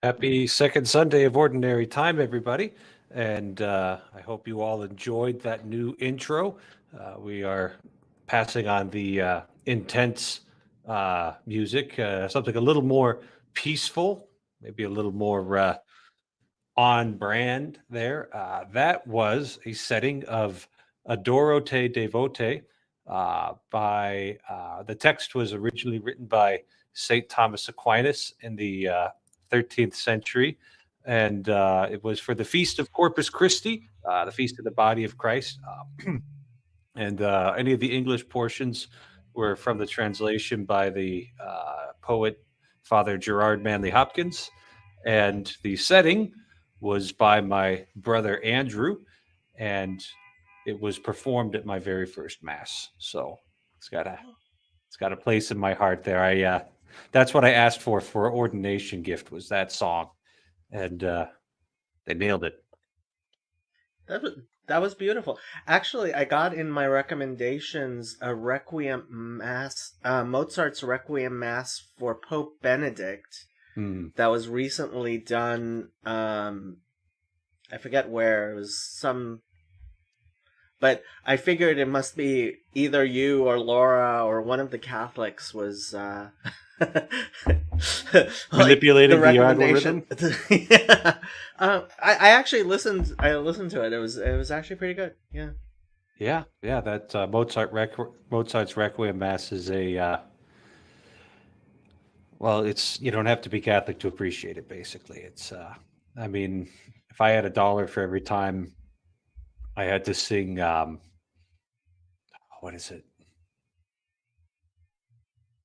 Happy second Sunday of Ordinary Time, everybody. And I hope you all enjoyed that new intro. We are passing on the intense music, something a little more peaceful, maybe a little more on brand there. That was a setting of Adoro Te Devote the text was originally written by St. Thomas Aquinas in the 13th century. And it was for the Feast of Corpus Christi, the Feast of the Body of Christ. And any of the English portions were from the translation by the poet Father Gerard Manley Hopkins. And the setting was by my brother Andrew, and it was performed at my very first mass. So it's got a it's got a place in my heart there. I That's what I asked for ordination gift was that song, and they nailed it. That was that was beautiful. Actually, I got in my recommendations a Requiem Mass, Mozart's Requiem Mass for Pope Benedict Hmm. that was recently done. I forget where it was but I figured it must be either you or Laura or one of the Catholics was like the Manipulating the recommendation. algorithm. Yeah. I actually listened. I listened to it. It was actually pretty good. Yeah. Yeah, yeah. That Mozart's Requiem Mass is a well. It's you don't have to be Catholic to appreciate it. Basically, it's. I mean, if I had a dollar for every time I had to sing, what is it?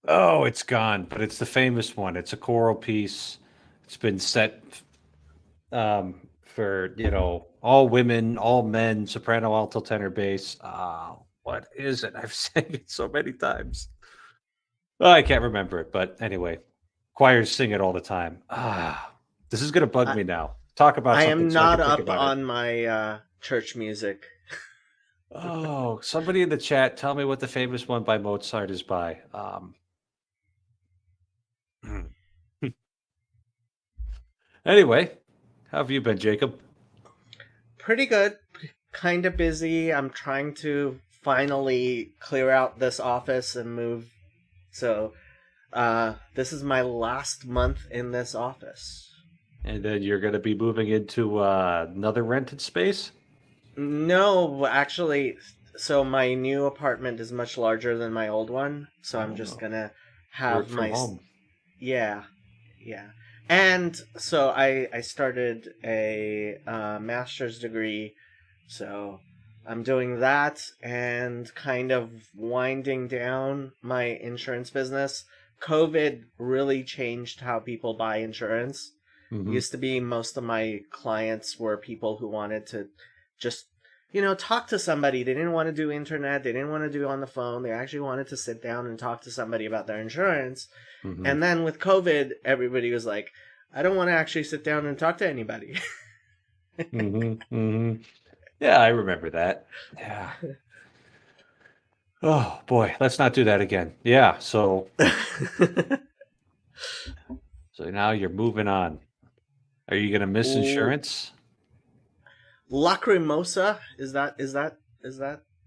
Oh, it's gone, but it's the famous one. It's a choral piece. It's been set for all women, all men, soprano, alto, tenor, bass. What is it? I've sang it so many times. Oh, I can't remember it, but anyway, choirs sing it all the time. This is gonna bug I me now. Talk about I something am so I not can think up about it. on my church music. Oh, somebody in the chat, tell me what the famous one by Mozart is by. Anyway, how have you been, Jacob? Pretty good. Kind of busy. I'm trying to finally clear out this office and move. So, this is my last month in this office. And then you're going to be moving into another rented space? No, actually, so my new apartment is much larger than my old one. So I'm just Oh, gonna work have from my home. yeah, yeah. And so I started a master's degree, so I'm doing that and kind of winding down my insurance business. COVID really changed how people buy insurance. Hmm. Used to be most of my clients were people who wanted to just talk to somebody. They didn't want to do internet, they didn't want to do on the phone, they actually wanted to sit down and talk to somebody about their insurance. Hmm. And then with COVID, everybody was like, I don't want to actually sit down and talk to anybody. Hmm. Hmm. Yeah, I remember that. Yeah. Oh boy, let's not do that again. Yeah, so now you're moving on. Are you going to miss L- insurance? Lacrimosa, is that That's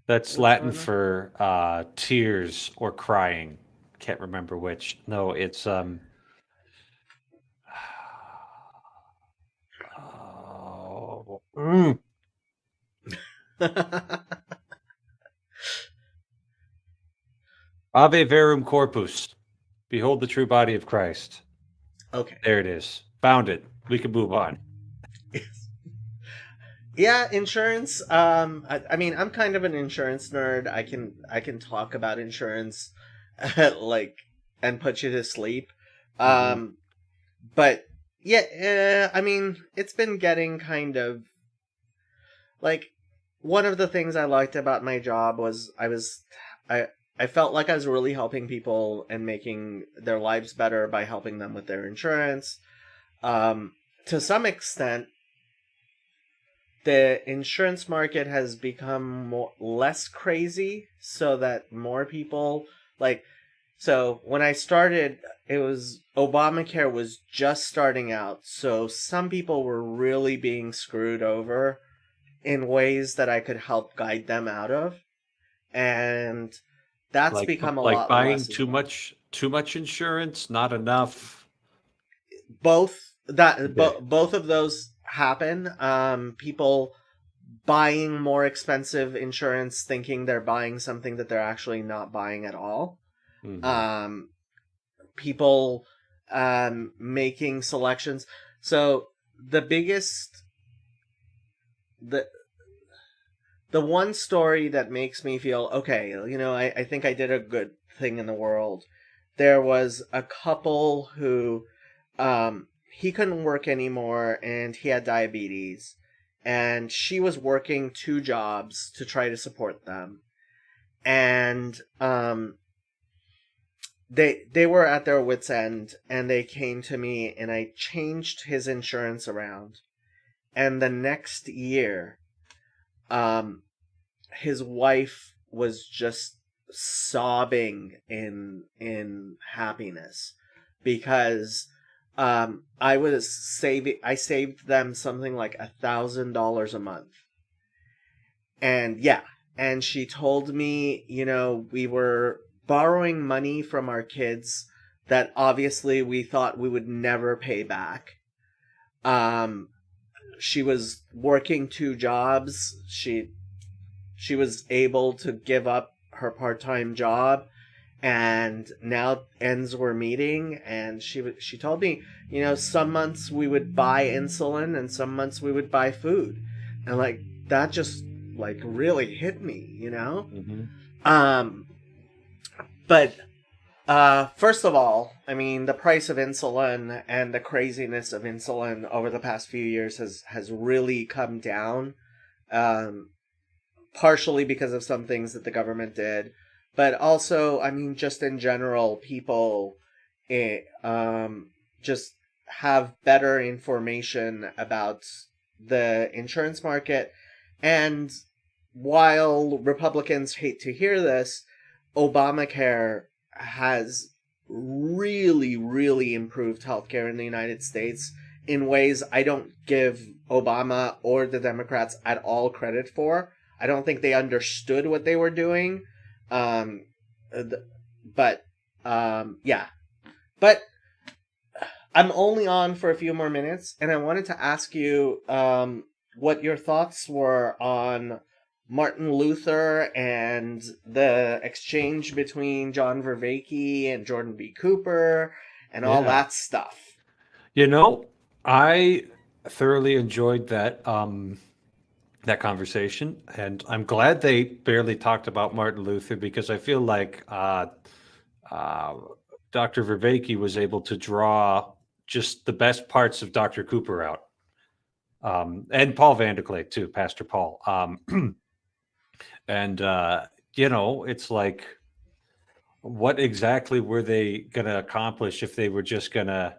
what's Latin going on? for tears or crying. Can't remember which. No, it's oh, Ave Verum Corpus. Behold the true body of Christ. Okay. There it is. Found it. We can move on. Yeah, insurance. I mean, I'm kind of an insurance nerd. I can talk about insurance, like, and put you to sleep. Hmm. Um, but yeah, I mean, it's been getting kind of like one of the things I liked about my job was I I felt like I was really helping people and making their lives better by helping them with their insurance. To some extent, the insurance market has become less crazy so that more people like So when I started, it was Obamacare was just starting out. So some people were really being screwed over in ways that I could help guide them out of. And that's become a like lot buying less of too them. much insurance, not enough. Okay. Both of those happen. People buying more expensive insurance thinking they're buying something that they're actually not buying at all. Hmm. Um, People making selections. So the biggest the the one story that makes me feel okay, I think I did a good thing in the world. There was a couple who he couldn't work anymore and he had diabetes, and she was working two jobs to try to support them. And they were at their wits end, and they came to me, and I changed his insurance around. And the next year, um his wife was just sobbing in happiness because I saved them something like $1,000 a month. And yeah, and she told me, we were borrowing money from our kids that obviously we thought we would never pay back. um she was working two jobs. She was able to give up her part-time job, and now ends were meeting. And she told me, some months we would buy insulin and some months we would buy food. And like that just like really hit me. Hmm. um but first of all, I mean, the price of insulin and the craziness of insulin over the past few years has really come down. um Partially because of some things that the government did, but also, I mean, just in general, people just have better information about the insurance market. And while Republicans hate to hear this, Obamacare has really, really improved healthcare in the United States in ways I don't give Obama or the Democrats at all credit for. I don't think they understood what they were doing. Um, but yeah. But I'm only on for a few more minutes, and I wanted to ask you what your thoughts were on Martin Luther and the exchange between John Vervaeke and Jordan B. Cooper and all Yeah. that stuff. You know, I thoroughly enjoyed that conversation, and I'm glad they barely talked about Martin Luther because I feel like uh, Dr. Vervaeke was able to draw just the best parts of Dr. Cooper out, and Paul Vanderklay too, Pastor Paul. And it's like, what exactly were they going to accomplish if they were just going to,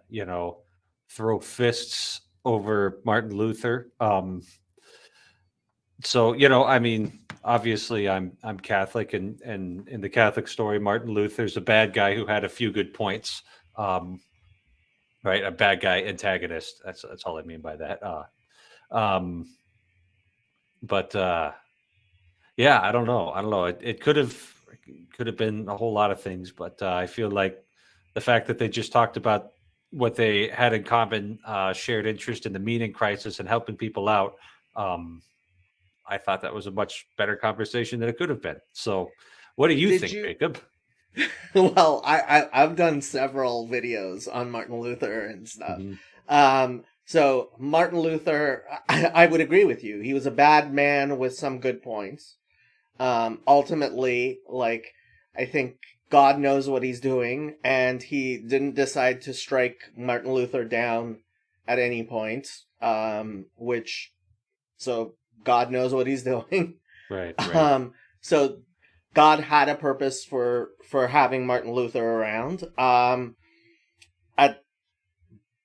throw fists over Martin Luther? So I mean, obviously I'm Catholic, and in the Catholic story, Martin Luther's a bad guy who had a few good points. Right, a bad guy antagonist. That's all I mean by that. Um, but yeah, I don't know. It could have been a whole lot of things, but I feel like the fact that they just talked about what they had in common, shared interest in the meaning crisis and helping people out. Um, I thought that was a much better conversation than it could have been. So, what do you Did think, you? Jacob? Well, I've done several videos on Martin Luther and stuff. Hmm. So Martin Luther, I would agree with you. He was a bad man with some good points. Ultimately, like, I think God knows what he's doing, and he didn't decide to strike Martin Luther down at any point. Which, so God knows what he's doing. Right, right. So God had a purpose for having Martin Luther around. At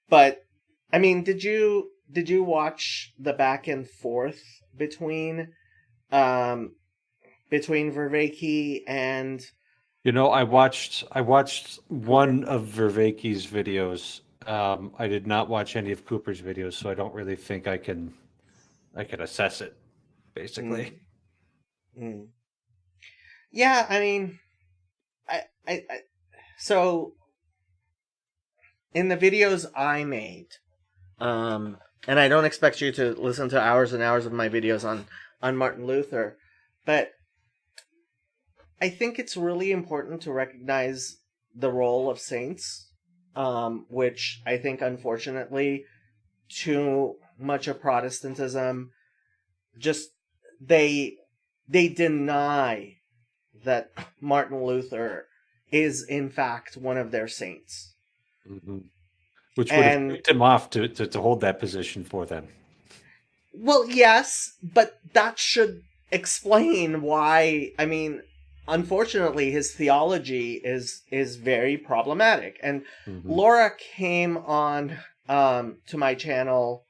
But I mean, did you watch the back and forth between um between Vervaeke and I watched one of Vervaeke's videos. I did not watch any of Cooper's videos, so I don't really think I can assess it, basically. Mm. Yeah, I mean, so in the videos I made, and I don't expect you to listen to hours and hours of my videos on Martin Luther, but I think it's really important to recognize the role of saints, which I think, unfortunately, too much of Protestantism just they deny that Martin Luther is in fact one of their saints. Hmm. Which would have And picked him off to hold that position for them. well, yes, but that should explain why. I mean, unfortunately, his theology is very problematic. And Hmm. Laura came on to my channel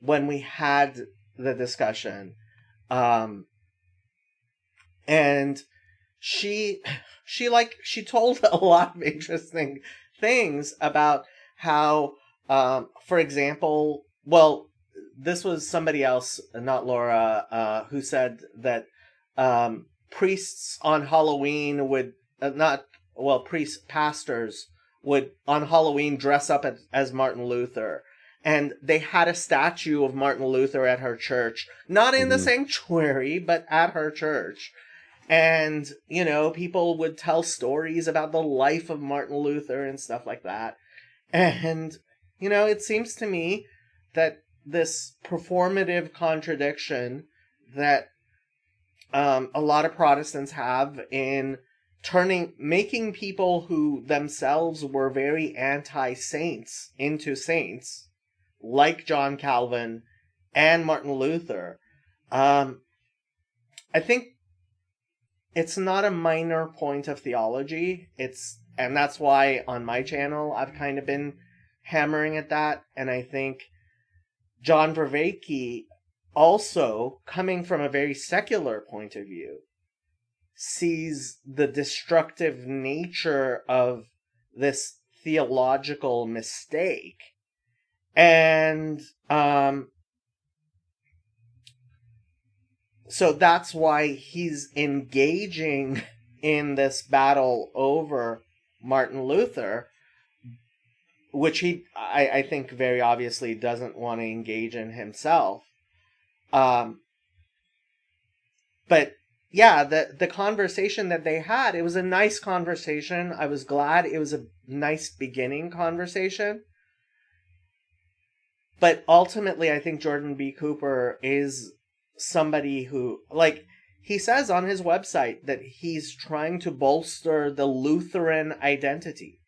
when we had the discussion, and she told a lot of interesting things about how, for example, well, this was somebody else, not Laura, who said that priests on Halloween would not well priests pastors would on Halloween dress up as Martin Luther. And they had a statue of Martin Luther at her church, not in the Hmm. sanctuary, but at her church. And, people would tell stories about the life of Martin Luther and stuff like that. And, it seems to me that this performative contradiction that a lot of Protestants have in making people who themselves were very anti-saints into saints, like John Calvin and Martin Luther. I think it's not a minor point of theology. And that's why on my channel I've kind of been hammering at that. And I think John Vervaeke, also coming from a very secular point of view, sees the destructive nature of this theological mistake. And so that's why he's engaging in this battle over Martin Luther, which I think very obviously doesn't want to engage in himself. But yeah, the conversation that they had, it was a nice conversation. I was glad it was a nice beginning conversation. But ultimately, I think Jordan B. Cooper is somebody who, like, he says on his website that he's trying to bolster the Lutheran identity.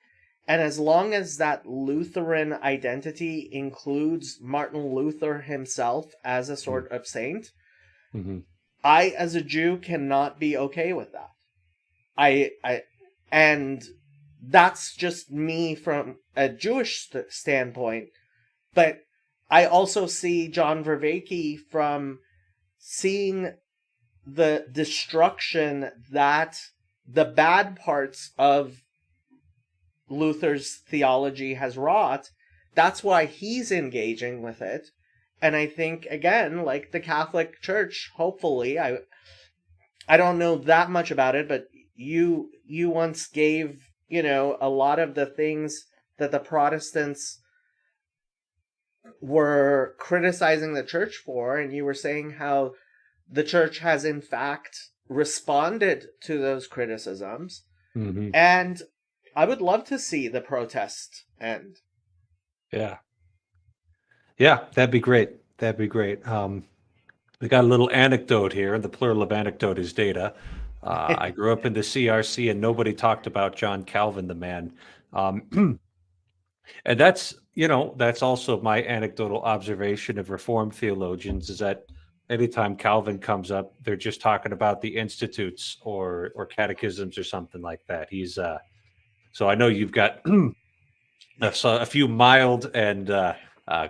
And as long as that Lutheran identity includes Martin Luther himself as a sort of saint, Hmm. I, as a Jew, cannot be okay with that. And that's just me from a Jewish standpoint. But I also see John Vervaeke from seeing the destruction that the bad parts of Luther's theology has wrought. That's why he's engaging with it. And I think, again, like the Catholic Church, hopefully, I don't know that much about it, but you once gave, a lot of the things that the Protestants were criticizing the church for, and you were saying how the church has in fact responded to those criticisms. Hmm. And I would love to see the protest end. Yeah. Yeah, that'd be great. That'd be great. We got a little anecdote here. The plural of anecdote is data. I grew up in the CRC and nobody talked about John Calvin, the man. Um, and that's also my anecdotal observation of Reformed theologians is that anytime Calvin comes up, they're just talking about the institutes or catechisms or something like that. So I know you've got a few mild and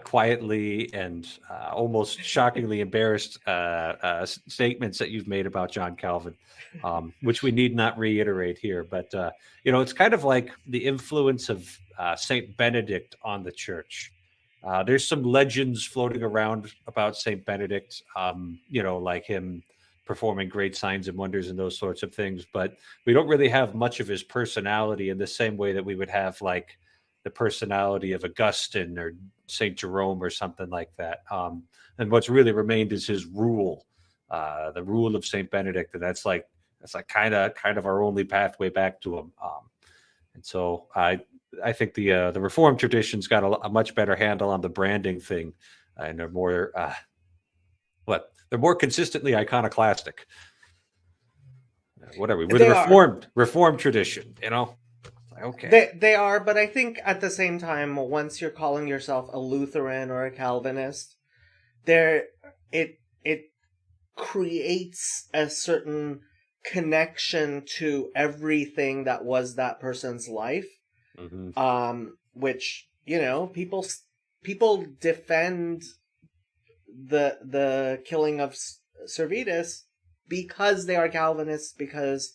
quietly and almost shockingly embarrassed statements that you've made about John Calvin, which we need not reiterate here. But it's kind of like the influence of Saint Benedict on the church. There's some legends floating around about Saint Benedict, like him performing great signs and wonders and those sorts of things. But we don't really have much of his personality in the same way that we would have like the personality of Augustine or Saint Jerome or something like that. And what's really remained is his rule, the rule of Saint Benedict, and that's like kind of our only pathway back to him. And so I think the Reformed tradition's got a much better handle on the branding thing, and they're more they're more consistently iconoclastic. What are we? We're the Reformed tradition, Okay. They are, but I think at the same time, once you're calling yourself a Lutheran or a Calvinist, it creates a certain connection to everything that was that person's life. Mm-hmm. Which people defend the killing of Servetus because they are Calvinists, because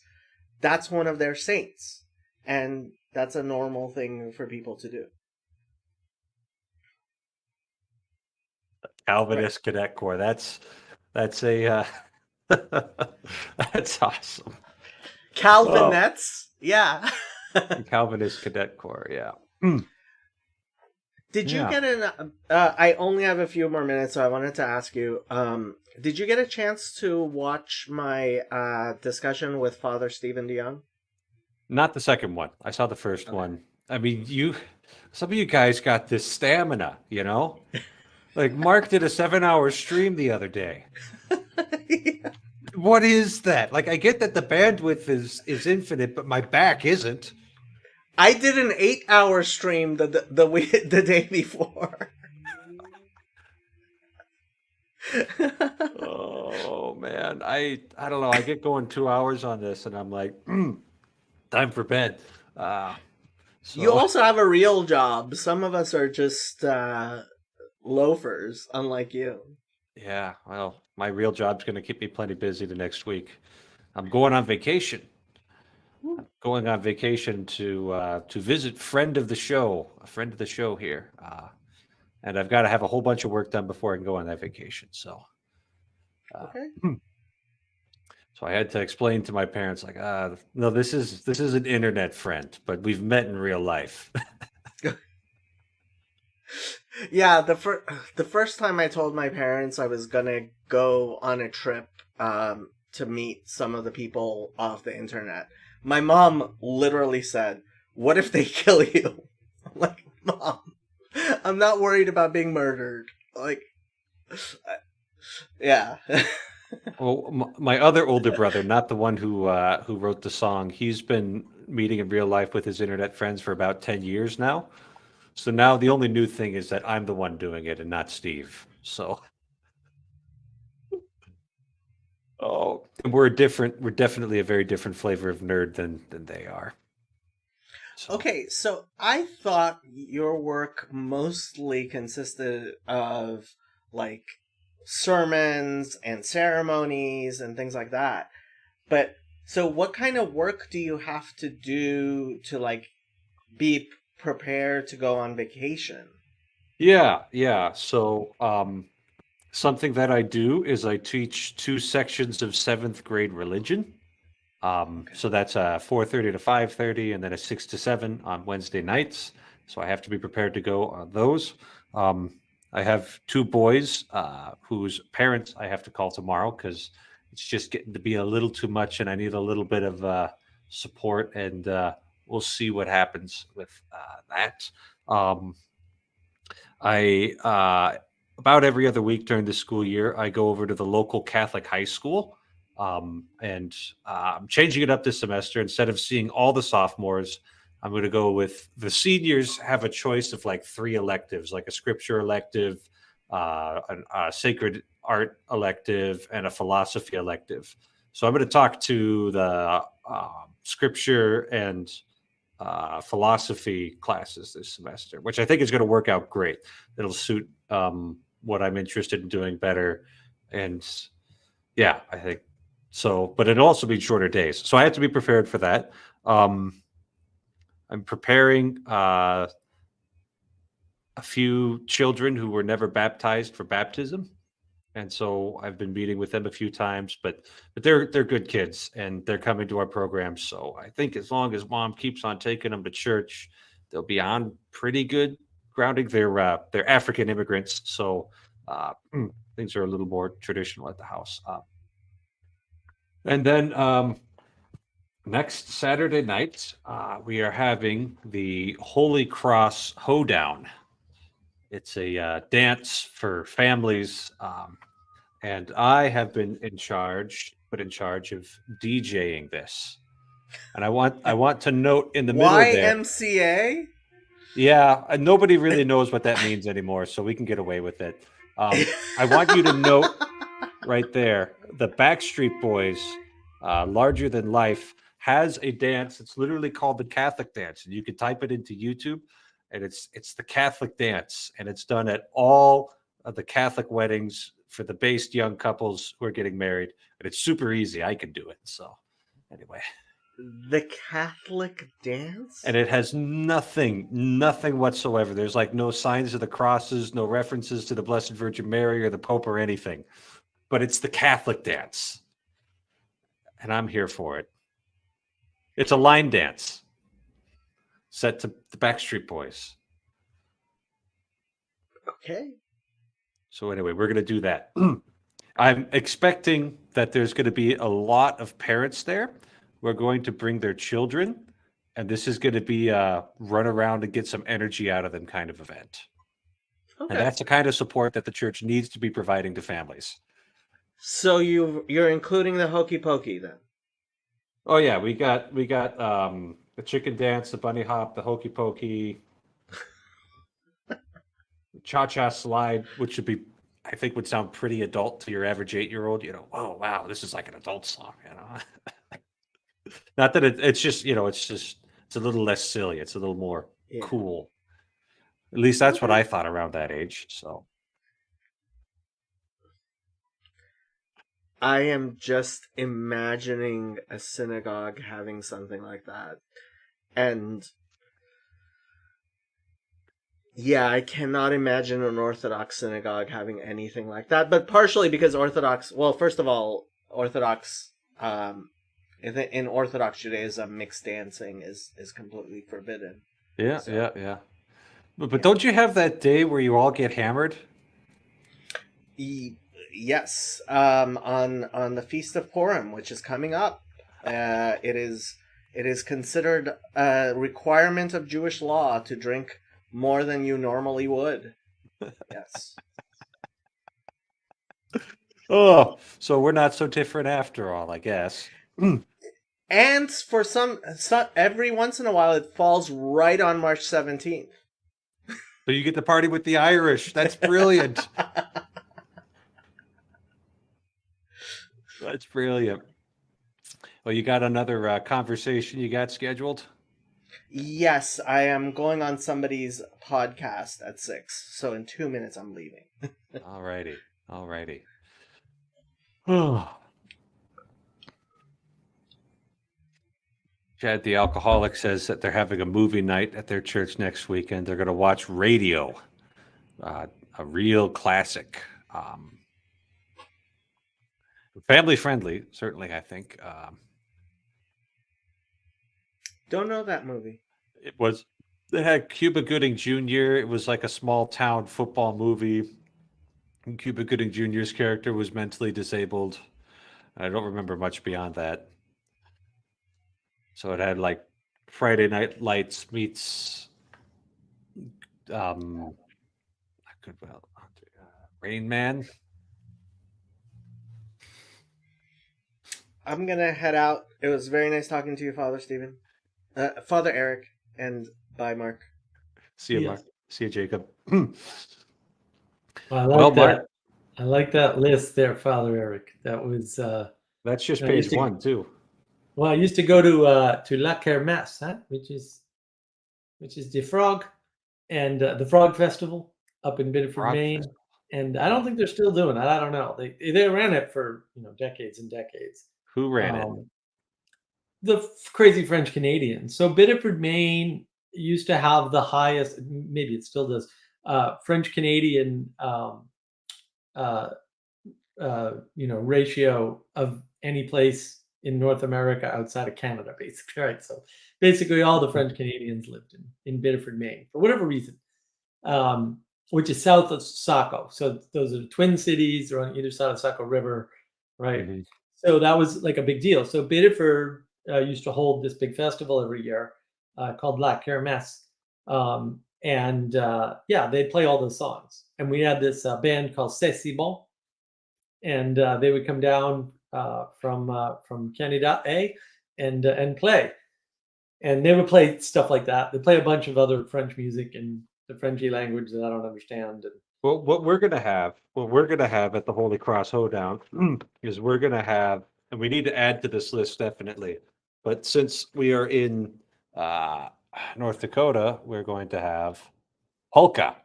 that's one of their saints. And that's a normal thing for people to do. Calvinist Cadet Corps. That's a that's awesome. Calvinettes, yeah. Calvinist Cadet Corps, yeah. Did you get an? I only have a few more minutes, so I wanted to ask you. Did you get a chance to watch my discussion with Father Stephen DeYoung? Not the second one. I saw the first one. I mean, some of you guys got this stamina, Like Mark did a 7-hour stream the other day. Yeah. What is that? Like, I get that the bandwidth is infinite, but my back isn't. I did an 8-hour stream the day before. Oh man, I don't know. I get going 2 hours on this, and I'm like, time for bed. You also have a real job. Some of us are just loafers, unlike you. Yeah, well, my real job's going to keep me plenty busy the next week. I'm going on vacation. I'm going on vacation to visit a friend of the show here, and I've got to have a whole bunch of work done before I can go on that vacation. So, Okay. So I had to explain to my parents, like, no, this is an internet friend, but we've met in real life. Yeah, the first time I told my parents I was gonna go on a trip to meet some of the people off the internet, my mom literally said, "What if they kill you?" I'm like, Mom, I'm not worried about being murdered. Like, yeah. Well, my other older brother, not the one who wrote the song, he's been meeting in real life with his internet friends for about 10 years now. So now the only new thing is that I'm the one doing it and not Steve. So, and we're definitely a very different flavor of nerd than they are. So. Okay, so I thought your work mostly consisted of like sermons and ceremonies and things like that. But so what kind of work do you have to do to like be prepared to go on vacation? Yeah. So something that I do is I teach 2 sections of 7th grade religion. So that's 4:30 to 5:30, and then a 6 to 7 on Wednesday nights. So I have to be prepared to go on those. I have 2 boys whose parents I have to call tomorrow because it's just getting to be a little too much, and I need a little bit of support. And we'll see what happens with that. I about every other week during the school year, I go over to the local Catholic high school. And I'm changing it up this semester. Instead of seeing all the sophomores, I'm going to go with the seniors have a choice of like 3 electives, like a scripture elective, a sacred art elective, and a philosophy elective. So I'm going to talk to the scripture and philosophy classes this semester, which I think is going to work out great. It'll suit what I'm interested in doing better. And yeah, I think so. But it'll also be shorter days. So I have to be prepared for that. I'm preparing a few children who were never baptized for baptism. And so I've been meeting with them a few times, but they're good kids and they're coming to our program. So I think as long as mom keeps on taking them to church, they'll be on pretty good grounding. They're African immigrants, so things are a little more traditional at the house. And then next Saturday night, we are having the Holy Cross Hoedown. It's a dance for families. And I have been put in charge of DJing this. And I want to note in the middle there. YMCA? Yeah, nobody really knows what that means anymore, so we can get away with it. I want you to note right there, the Backstreet Boys, Larger Than Life, has a dance. It's literally called the Catholic Dance. And you can type it into YouTube, and it's the Catholic Dance. And it's done at all of the Catholic weddings for the based young couples who are getting married. And it's super easy. I can do it. So anyway. The Catholic dance? And it has nothing whatsoever. There's like no signs of the crosses, no references to the Blessed Virgin Mary or the Pope or anything. But it's the Catholic dance. And I'm here for it. It's a line dance set to the Backstreet Boys. Okay. So anyway, we're going to do that. I'm expecting that there's going to be a lot of parents there. We're going to bring their children, and this is going to be a run around and get some energy out of them kind of event. Okay. And that's the kind of support that the church needs to be providing to families. So you're including the hokey pokey then? Oh yeah, we got the chicken dance, the bunny hop, the hokey pokey, cha-cha slide, which I think would sound pretty adult to your average 8-year-old. Oh wow, this is like an adult song. Not that it's just it's a little less silly. It's a little more cool. At least that's what I thought around that age. So I am just imagining a synagogue having something like that. And yeah, I cannot imagine an Orthodox synagogue having anything like that. But partially because first of all, Orthodox, in Orthodox Judaism, mixed dancing is completely forbidden. Yeah, so, yeah. But don't you have that day where you all get hammered? Yes, on the Feast of Purim, which is coming up. It is considered a requirement of Jewish law to drink more than you normally would. Yes. Oh, so we're not so different after all, I guess. And for some every once in a while, it falls right on March 17th. So you get to party with the Irish. That's brilliant. That's brilliant. Well, you got another conversation you got scheduled? Yes, I am going on somebody's podcast at 6. So in 2 minutes, I'm leaving. All righty. Chad the alcoholic says that they're having a movie night at their church next weekend. They're going to watch Radio, a real classic. Family friendly, certainly, I think. Don't know that movie. They had Cuba Gooding Jr. It was like a small town football movie. And Cuba Gooding Jr.'s character was mentally disabled. I don't remember much beyond that. So it had like Friday Night Lights meets Rain Man. I'm gonna head out. It was very nice talking to you, Father Stephen. Father Eric, and bye, Mark. See you, Mark. See you, Jacob. I like that list there, Father Eric. That was that's just page 1 too. Well, I used to go to La Kermesse, which is which is the Frog, and the Frog Festival up in Biddeford, Rock Maine. Festival. And I don't think they're still doing it. I don't know. They ran it for decades and decades. Who ran it? The crazy French Canadians. So Biddeford, Maine used to have the highest, maybe it still does, French Canadian ratio of any place in North America outside of Canada, basically, right? So basically all the French Canadians lived in Biddeford, Maine, for whatever reason, which is south of Saco. So those are the Twin Cities. They're on either side of the Saco River, right? Mm-hmm. So that was like a big deal. So Biddeford used to hold this big festival every year called La Kermesse. They'd play all those songs. And we had this band called C'est Si Bon. And they would come down from Canada and play. And they would play stuff like that. They play a bunch of other French music in the Frenchy language that I don't understand. Well, what we're gonna have at the Holy Cross Hoedown is we're gonna have, and we need to add to this list definitely. But since we are in North Dakota, we're going to have polka.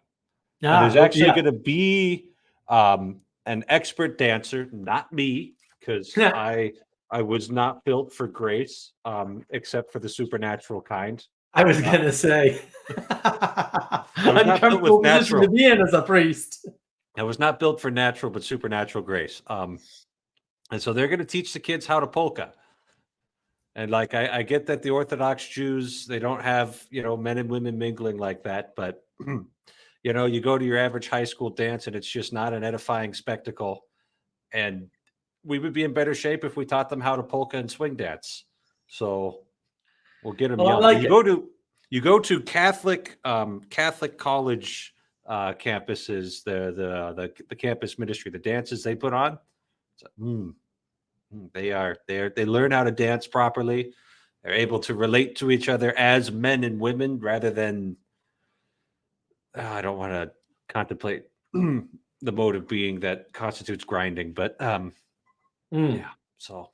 And there's actually going to be an expert dancer, not me, because I was not built for grace, except for the supernatural kind. I was gonna say, uncomfortable position to be in as a priest. I was not built for natural, but supernatural grace. And so they're going to teach the kids how to polka. And like I get that the Orthodox Jews, they don't have men and women mingling like that, but you go to your average high school dance and it's just not an edifying spectacle. And we would be in better shape if we taught them how to polka and swing dance. So we'll get them young. You go to Catholic college campuses, the campus ministry, the dances they put on. They learn how to dance properly. They're able to relate to each other as men and women rather than I don't want to contemplate the motive being that constitutes grinding, but yeah. So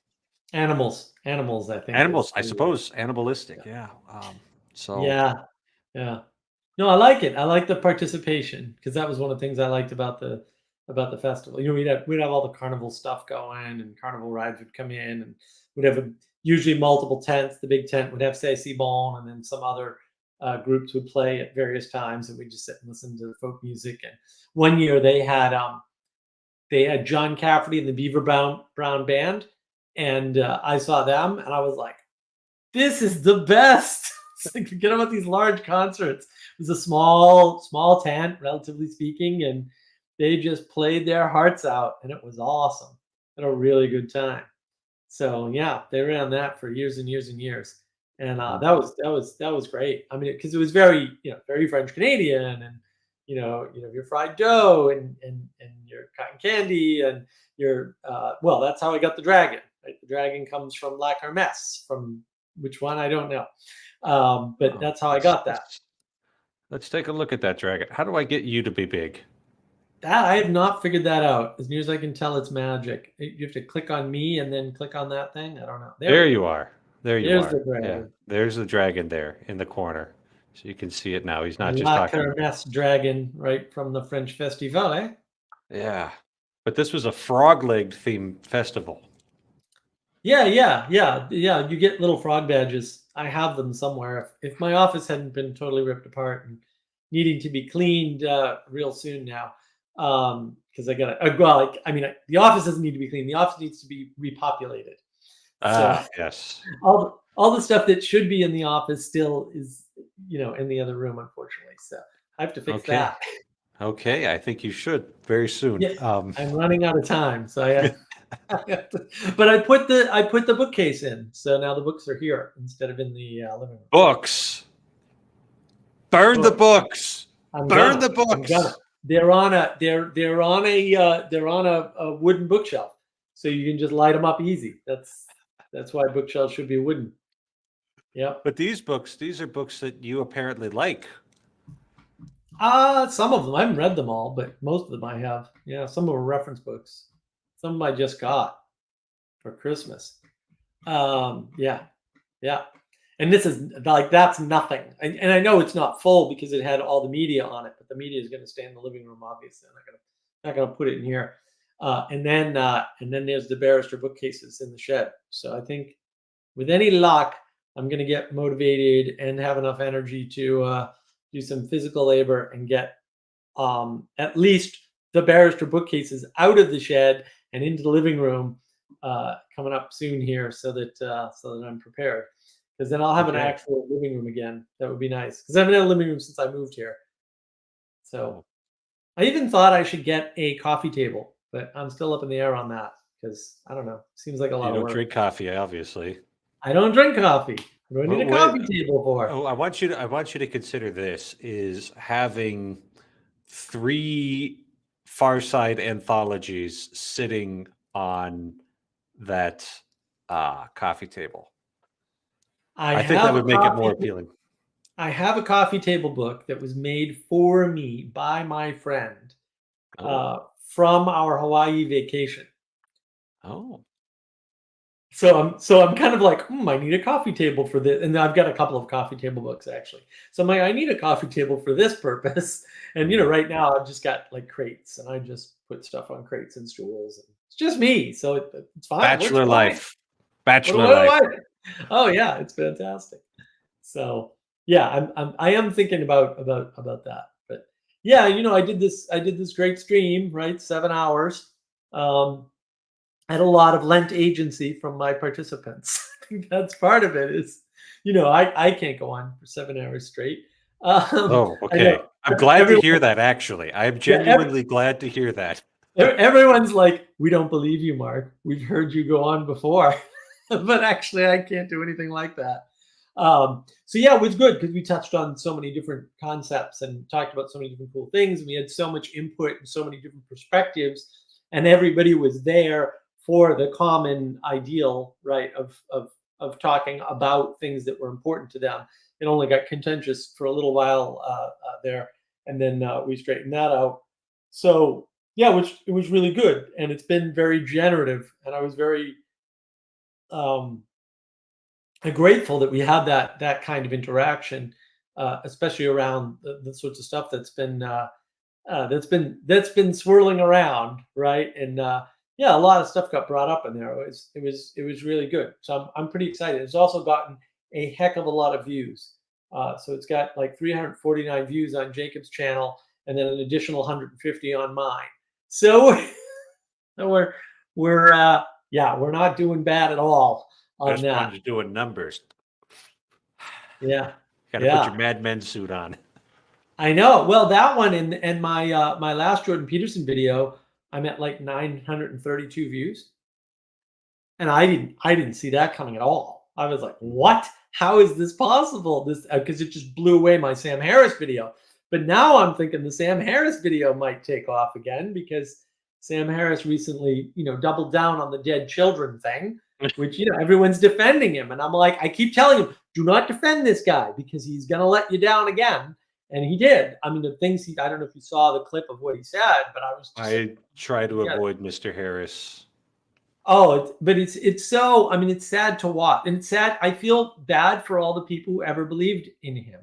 animals, I think. I suppose, animalistic. Yeah. Yeah. No, I like it. I like the participation because that was one of the things I liked about the festival. We'd have all the carnival stuff going, and carnival rides would come in, and we'd have usually multiple tents. The big tent would have C'est Si Bon, and then some other groups would play at various times, and we'd just sit and listen to the folk music. And one year they had John Cafferty and the Beaver Brown Band, and I saw them, and I was like, "This is the best!" It's like, forget about these large concerts. It was a small tent, relatively speaking, and they just played their hearts out, and it was awesome. Had a really good time. So yeah, they ran that for years and years and years, and that was great. I mean, because it was very very French Canadian, and your fried dough and your cotton candy and your that's how I got the dragon. Right? The dragon comes from La Kermesse, from which one I don't know, but that's how I got that. Let's take a look at that dragon. How do I get you to be big? That I have not figured that out. As near as I can tell, it's magic. You have to click on me and then click on that thing. I don't know. There you are. There's the dragon. Yeah, there's the dragon there in the corner. So you can see it now. He's not just La talking. Kermesse dragon, right from the French Festival, eh? Yeah. But this was a frog-legged themed festival. Yeah. You get little frog badges. I have them somewhere. If my office hadn't been totally ripped apart and needing to be cleaned real soon now, because I got the office doesn't need to be cleaned. The office needs to be repopulated. Yes. All the stuff that should be in the office still is, in the other room, unfortunately. So I have to fix that. Okay, I think you should very soon. Yeah, I'm running out of time, so I have to, but I put the bookcase in, so now the books are here instead of in the living room. Books. Burn the books. Burn the books. They're on a wooden bookshelf, so you can just light them up easy. That's why bookshelves should be wooden. Yeah. But these are books that you apparently like. Some of them I haven't read them all, but most of them I have. Yeah, some of them are reference books. Some of them I just got for Christmas. Yeah. And this is like, that's nothing. And I know it's not full because it had all the media on it, but the media is going to stay in the living room, obviously. I'm not gonna put it in here. And then there's the barrister bookcases in the shed. So I think with any luck, I'm going to get motivated and have enough energy to do some physical labor and get at least the barrister bookcases out of the shed and into the living room coming up soon here, so that I'm prepared. Because then I'll have an actual living room again. That would be nice. Because I haven't had a living room since I moved here. So I even thought I should get a coffee table, but I'm still up in the air on that because I don't know. Seems like a lot of work. You don't drink coffee, obviously. I don't drink coffee. What do I need a coffee table for? Oh, I want you to consider this is having 3 Far Side anthologies sitting on that coffee table. I think that would make it more appealing. I have a coffee table book that was made for me by my friend from our Hawaii vacation. Oh. So I'm kind of like, I need a coffee table for this. And I've got a couple of coffee table books, actually. So I'm like, I need a coffee table for this purpose. And, right now I've just got like crates, and I just put stuff on crates and stools. And it's just me. So it's fine. Bachelor life. Oh yeah, it's fantastic. So yeah, I am thinking about that. But yeah, I did this great stream, right? 7 hours. Had a lot of lent agency from my participants. I think that's part of it. Is I can't go on for 7 hours straight. Okay. I'm glad to hear that. Actually, I'm genuinely glad to hear that. Everyone's like, "We don't believe you, Mark. We've heard you go on before." But actually, I can't do anything like that. So yeah, it was good because we touched on so many different concepts and talked about so many different cool things. And we had so much input and so many different perspectives, and everybody was there for the common ideal, right, of talking about things that were important to them. It only got contentious for a little while there, and then we straightened that out. So yeah, it was really good, and it's been very generative, and I was very grateful that we had that kind of interaction, especially around the sorts of stuff that's been swirling around, right? And yeah, a lot of stuff got brought up in there. It was really good. So I'm pretty excited. It's also gotten a heck of a lot of views. So it's got like 349 views on Jacob's channel, and then an additional 150 on mine. So we're not doing bad at all on Best that. one's doing numbers. Yeah. Got to put your Mad Men suit on. I know. Well, that one and my my last Jordan Peterson video, I'm at like 932 views, and I didn't see that coming at all. I was like, what? How is this possible? This because it just blew away my Sam Harris video. But now I'm thinking the Sam Harris video might take off again because Sam Harris recently, doubled down on the dead children thing, which, everyone's defending him. And I'm like, I keep telling him, do not defend this guy because he's going to let you down again. And he did. I mean, the things I don't know if you saw the clip of what he said, but I try to avoid Mr. Harris. Oh, but it's so, it's sad to watch. And it's sad. I feel bad for all the people who ever believed in him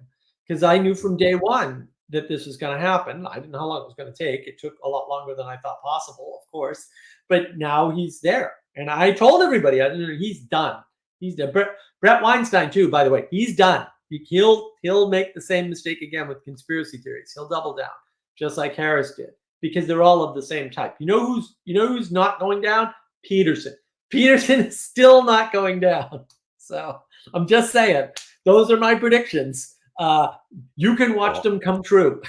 because I knew from day one that this was going to happen. I didn't know how long it was going to take. It took a lot longer than I thought possible, of course. But now he's there. And I told everybody, he's done. He's done. Brett Weinstein, too, by the way, he's done. He'll make the same mistake again with conspiracy theories. He'll double down, just like Harris did, because they're all of the same type. You know who's not going down? Peterson. Peterson is still not going down. So I'm just saying, those are my predictions. You can watch them come true.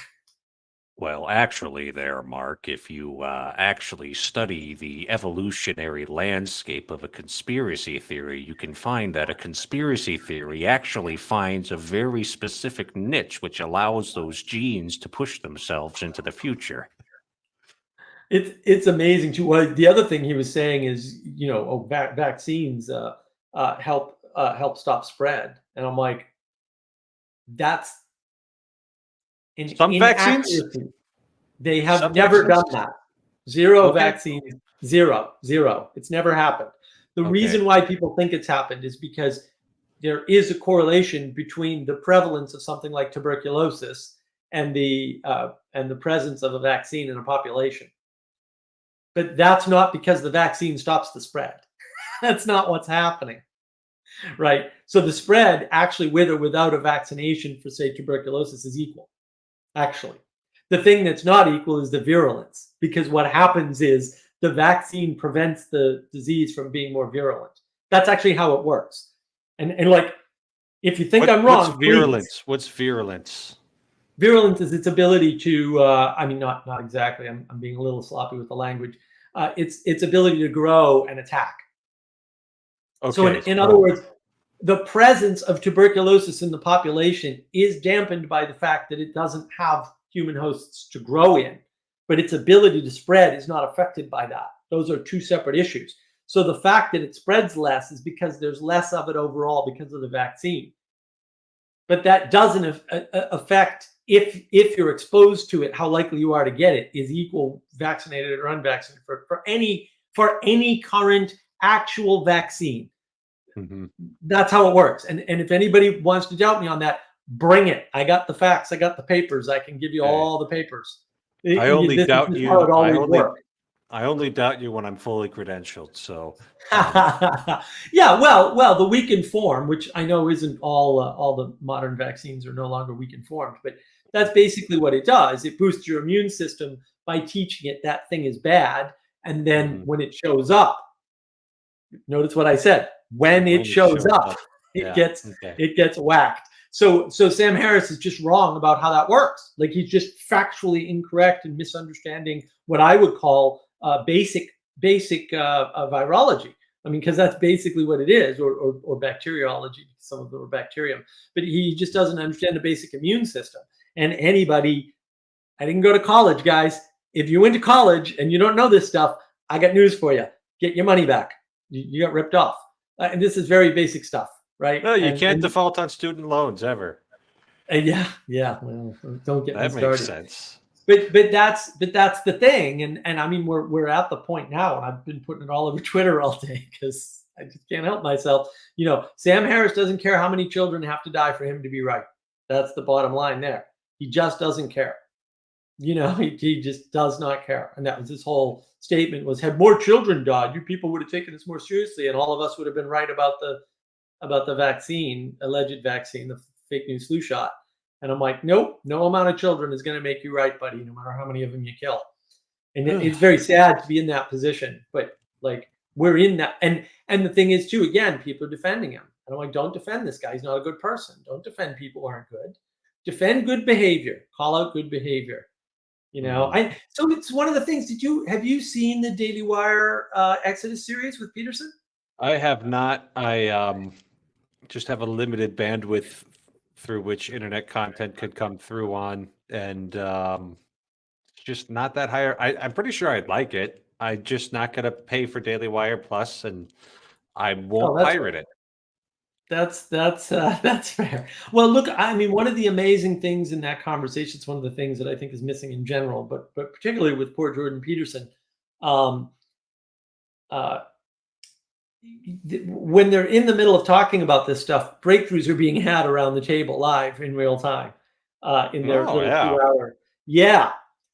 Well, actually there, Mark, if you actually study the evolutionary landscape of a conspiracy theory, you can find that a conspiracy theory actually finds a very specific niche which allows those genes to push themselves into the future. It's amazing too. Well, the other thing he was saying is, vaccines help stop spread, and I'm like, that's some vaccines. They have never done that. Zero vaccines. Zero. It's never happened. The reason why people think it's happened is because there is a correlation between the prevalence of something like tuberculosis and the presence of a vaccine in a population. But that's not because the vaccine stops the spread. That's not what's happening, right? So the spread, actually, with or without a vaccination for, say, tuberculosis, is equal, actually. The thing that's not equal is the virulence, because what happens is the vaccine prevents the disease from being more virulent. That's actually how it works. And like, if you think I'm wrong, what's virulence? What's virulence? Virulence is its ability to, I mean, not exactly. I'm being a little sloppy with the language. Its ability to grow and attack. Okay. So in other words, the presence of tuberculosis in the population is dampened by the fact that it doesn't have human hosts to grow in, but its ability to spread is not affected by that. Those are two separate issues. So the fact that it spreads less is because there's less of it overall because of the vaccine. But that doesn't affect, if you're exposed to it, how likely you are to get it is equal vaccinated or unvaccinated for any current actual vaccine. Mm-hmm. That's how it works. And if anybody wants to doubt me on that, bring it. I got the facts. I got the papers. I can give you all the papers. I only doubt you. I only worked. doubt you when I'm fully credentialed. So, yeah. Well, the weakened form, which I know isn't all the modern vaccines are no longer weakened forms, but that's basically what it does. It boosts your immune system by teaching it that thing is bad, and then when it shows up, notice what I said. When it shows up, it gets whacked. So Sam Harris is just wrong about how that works. Like, he's just factually incorrect and misunderstanding what I would call basic virology. I mean, because that's basically what it is, or bacteriology. Some of them are bacterium, but he just doesn't understand the basic immune system. And anybody, I didn't go to college, guys. If you went to college and you don't know this stuff, I got news for you. Get your money back. You got ripped off. And this is very basic stuff, right? No, you can't default on student loans ever. Yeah. Well, don't get me started. That makes sense. But that's the thing, and I mean we're at the point now, and I've been putting it all over Twitter all day because I just can't help myself. You know, Sam Harris doesn't care how many children have to die for him to be right. That's the bottom line there. He just doesn't care. You know, he just does not care. And that was his whole statement was, had more children died, you people would have taken this more seriously, and all of us would have been right about the vaccine, alleged vaccine, the fake news flu shot. And I'm like, nope, no amount of children is going to make you right, buddy, no matter how many of them you kill. And it's very sad to be in that position, but like, we're in that. And the thing is too, again, people are defending him. And I'm like, don't defend this guy. He's not a good person. Don't defend people who aren't good. Defend good behavior. Call out good behavior. You know, so it's one of the things. Have you seen the Daily Wire Exodus series with Peterson? I have not. I just have a limited bandwidth through which internet content could come through on, and it's just not that high. I'm pretty sure I'd like it. I'm just not going to pay for Daily Wire Plus, and I won't pirate it. That's fair. Well, look, I mean, one of the amazing things in that conversation, it's one of the things that I think is missing in general, but particularly with poor Jordan Peterson, when they're in the middle of talking about this stuff, breakthroughs are being had around the table live in real time in their little 2 hour. Yeah,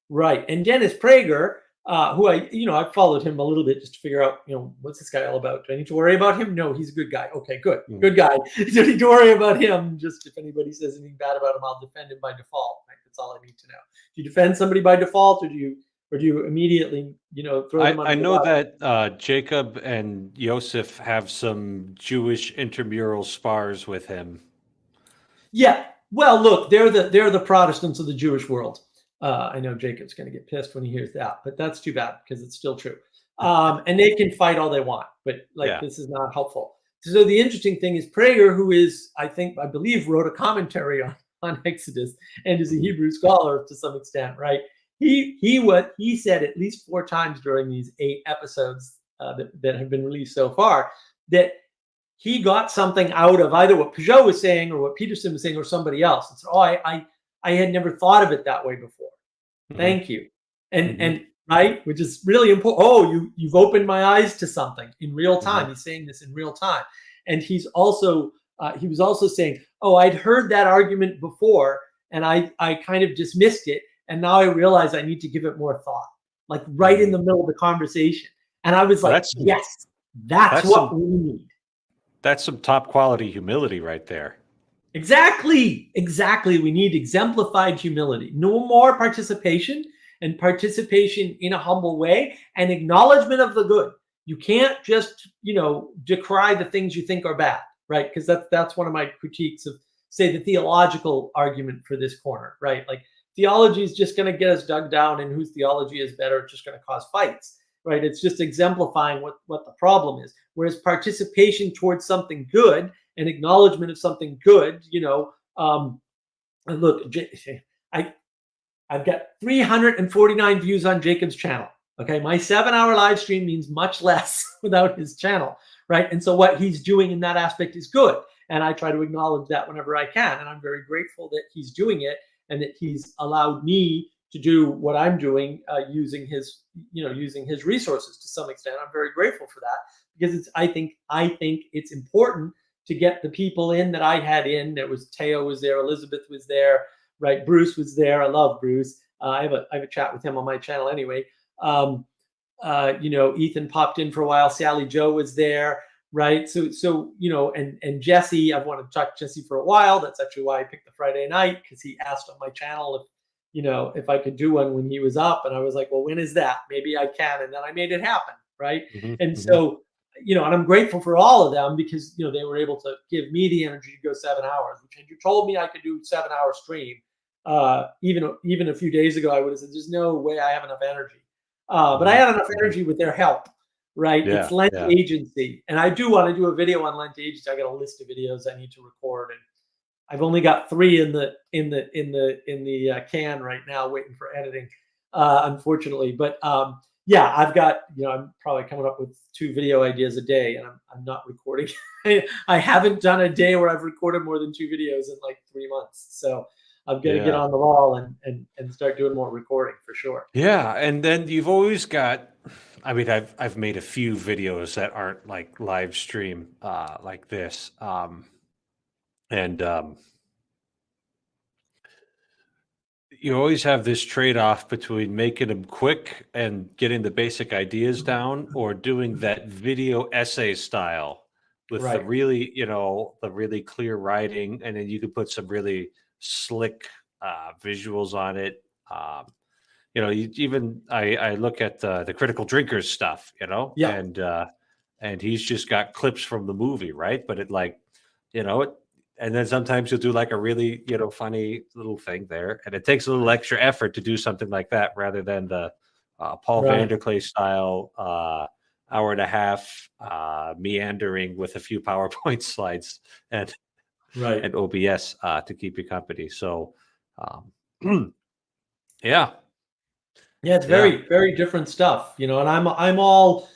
right. And Dennis Prager, who I followed him a little bit just to figure out, what's this guy all about? Do I need to worry about him? No, he's a good guy. Okay, good guy. Don't need to worry about him. Just if anybody says anything bad about him, I'll defend him by default. Right? That's all I need to know. Do you defend somebody by default, or do you immediately, throw them? I know that Jacob and Yosef have some Jewish intramural spars with him. Yeah. Well, look, they're the Protestants of the Jewish world. I know Jacob's going to get pissed when he hears that, but that's too bad because it's still true. And they can fight all they want, but this is not helpful. So the interesting thing is Prager, who is, I believe, wrote a commentary on Exodus and is a Hebrew scholar to some extent, right? He said at least 4 times during these 8 episodes that have been released so far that he got something out of either what Pageau was saying or what Peterson was saying or somebody else. And so, I had never thought of it that way before. Thank you. And right, which is really important. You've opened my eyes to something in real time. He's saying this in real time. And he's also he was also saying, oh, I'd heard that argument before and I kind of dismissed it. And now I realize I need to give it more thought, like right in the middle of the conversation. And I was Well, like, yes, that's what we need. That's some top quality humility right there. Exactly. We need exemplified humility. No more participation, and participation in a humble way, and acknowledgement of the good. You can't just, decry the things you think are bad, right? Because that's one of my critiques of, say, the theological argument for this corner, right? Like theology is just going to get us dug down, and whose theology is better, it's just going to cause fights, right? It's just exemplifying what the problem is. Whereas participation towards something good and acknowledgement of something good, look, I've got 349 views on Jacob's channel. Okay, my 7-hour live stream means much less without his channel, right? And so what he's doing in that aspect is good, and I try to acknowledge that whenever I can, and I'm very grateful that he's doing it and that he's allowed me to do what I'm doing using his resources to some extent. I'm very grateful for that, because I think it's important to get the people in that I had in. There was Teo was there, Elizabeth was there, right? Bruce was there. I love Bruce. I have a chat with him on my channel anyway. Ethan popped in for a while. Sally Joe was there, right? So and Jesse, I've wanted to talk to Jesse for a while. That's actually why I picked the Friday night, because he asked on my channel if I could do one when he was up, and I was like, well, when is that? Maybe I can, and then I made it happen, right? So, and I'm grateful for all of them, because they were able to give me the energy to go 7 hours. Which, had you told me I could do 7-hour stream, even a few days ago, I would have said, there's no way I have enough energy. But I had enough energy with their help, right? Yeah, it's Lent agency, and I do want to do a video on Lent agency. I got a list of videos I need to record, and I've only got 3 in the can right now, waiting for editing, unfortunately. But I've got I'm probably coming up with 2 video ideas a day, and I'm not recording. I haven't done a day where I've recorded more than 2 videos in like 3 months. So I'm going to get on the ball and start doing more recording for sure. Yeah, and then you've always got. I mean, I've made a few videos that aren't like live stream like this, you always have this trade-off between making them quick and getting the basic ideas down, or doing that video essay style with the really, the really clear writing, and then you could put some really slick visuals on it. I look at the Critical Drinkers stuff, and he's just got clips from the movie, right? But and then sometimes you'll do like a really, funny little thing there, and it takes a little extra effort to do something like that rather than the Paul Vanderklay style hour and a half meandering with a few PowerPoint slides and OBS to keep you company. So, it's very, very different stuff, and I'm all,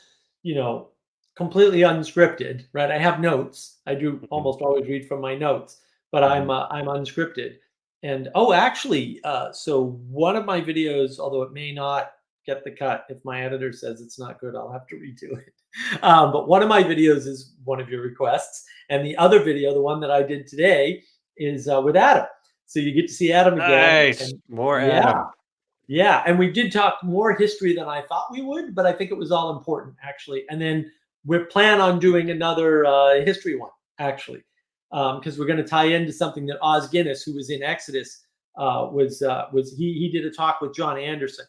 completely unscripted, right? I have notes. I do almost always read from my notes, but I'm unscripted. And actually, so one of my videos, although it may not get the cut, if my editor says it's not good, I'll have to redo it. But one of my videos is one of your requests, and the other video, the one that I did today, is with Adam. So you get to see Adam again. Nice, more Adam. Yeah, and we did talk more history than I thought we would, but I think it was all important, actually. And then we plan on doing another history one, actually, because we're going to tie into something that Os Guinness, who was in Exodus, he did a talk with John Anderson.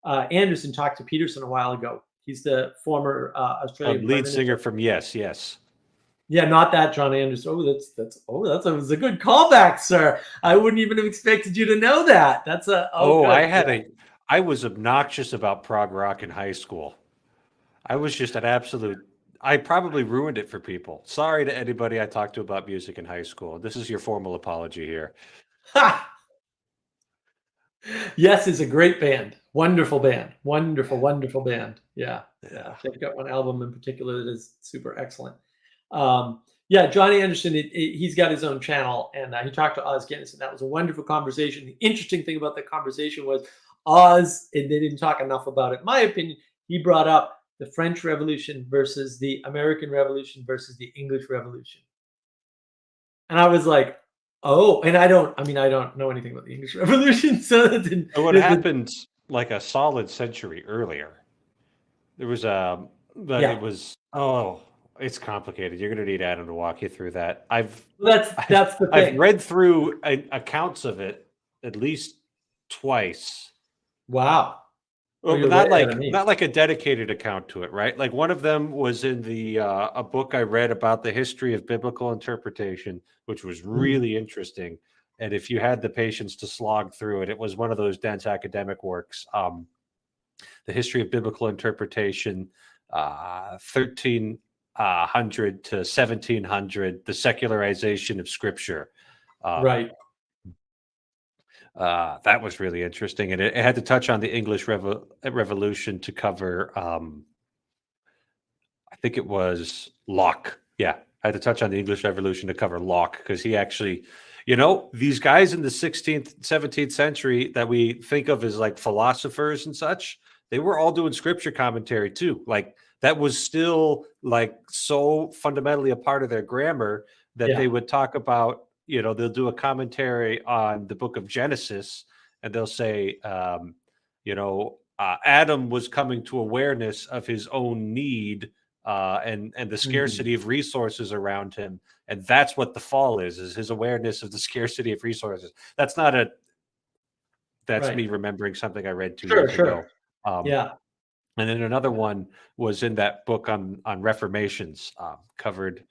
Anderson talked to Peterson a while ago. He's the former Australian lead singer from Yes, Yes. Yeah, not that John Anderson. That was a good callback, sir. I wouldn't even have expected you to know that. I was obnoxious about prog rock in high school. I was just I probably ruined it for people. Sorry to anybody I talked to about music in high school. This is your formal apology here. Ha! Yes is a great band. Wonderful band. Wonderful, wonderful band. Yeah. They've got one album in particular that is super excellent. Johnny Anderson, he's got his own channel, and he talked to Os Guinness, and that was a wonderful conversation. The interesting thing about that conversation was Oz, and they didn't talk enough about it, in my opinion. He brought up the French Revolution versus the American Revolution versus the English Revolution. And I was like, oh, and I don't know anything about the English Revolution, so that didn't. So what happened like a solid century earlier? There was but Yeah. it was it's complicated. You're going to need Adam to walk you through that. That's the I've thing. read through accounts of it at least twice. Wow. Well, you're but way ahead of me. not like a dedicated account to it, right? Like one of them was in the a book I read about the history of biblical interpretation, which was really interesting. And if you had the patience to slog through it, it was one of those dense academic works. The history of biblical interpretation, 1300 to 1700, the secularization of Scripture. Right. That was really interesting, and it had to touch on the English Revolution to cover. I think it was Locke. Yeah, I had to touch on the English Revolution to cover Locke because he actually, these guys in the 16th, 17th century that we think of as like philosophers and such, they were all doing scripture commentary too. Like that was still like so fundamentally a part of their grammar that they would talk about. They'll do a commentary on the book of Genesis and they'll say, Adam was coming to awareness of his own need and the scarcity of resources around him. And that's what the fall is his awareness of the scarcity of resources. That's me remembering something I read 2 years ago. And then another one was in that book on Reformations covered.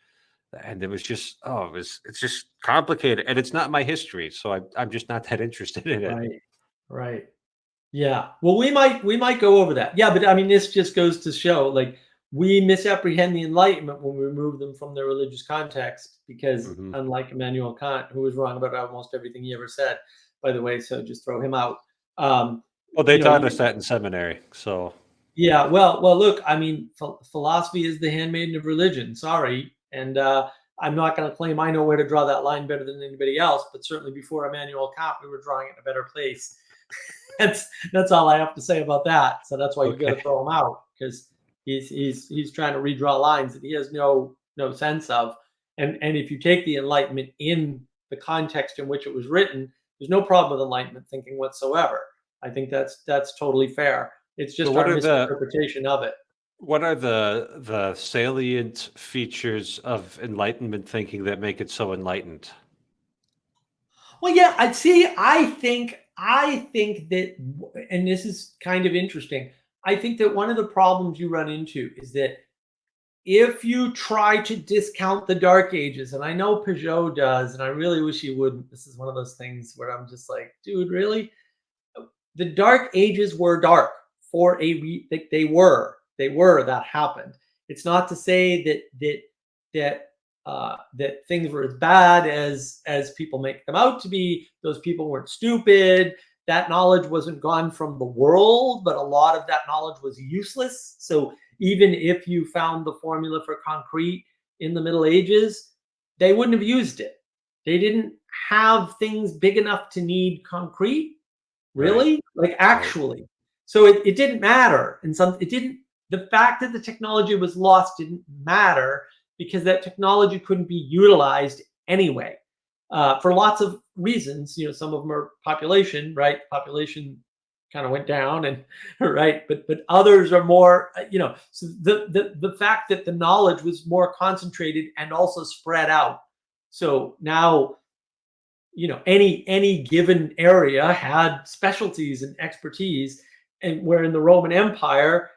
And it was just, it's just complicated. And it's not my history. So I'm just not that interested in it. Right. Yeah. Well, we might go over that. Yeah. But I mean, this just goes to show like we misapprehend the Enlightenment when we remove them from their religious context, because unlike Immanuel Kant, who was wrong about almost everything he ever said, by the way, so just throw him out. Well, they taught us that in seminary. So. Yeah. Well, look, I mean, philosophy is the handmaiden of religion. Sorry. And I'm not going to claim I know where to draw that line better than anybody else, but certainly before Immanuel Kant, we were drawing it in a better place. That's all I have to say about that. So that's why you got to throw him out, because he's trying to redraw lines that he has no sense of. And if you take the Enlightenment in the context in which it was written, there's no problem with Enlightenment thinking whatsoever. I think that's totally fair. It's just our misinterpretation of it. What are the salient features of Enlightenment thinking that make it so enlightened? Well, yeah, I think that, and this is kind of interesting, I think that one of the problems you run into is that if you try to discount the Dark Ages, and I know Pageau does, and I really wish he wouldn't. This is one of those things where I'm just like, dude, really? The Dark Ages were dark for they were. That happened. It's not to say that things were as bad as people make them out to be. Those people weren't stupid. That knowledge wasn't gone from the world, but a lot of that knowledge was useless. So even if you found the formula for concrete in the Middle Ages, they wouldn't have used it. They didn't have things big enough to need concrete, really, like actually. So it didn't matter. The fact that the technology was lost didn't matter, because that technology couldn't be utilized anyway, for lots of reasons. Some of them are population, right? Population kind of went down, and right, but others are more, so the fact that the knowledge was more concentrated and also spread out. So now, any given area had specialties and expertise, and where in the Roman Empire,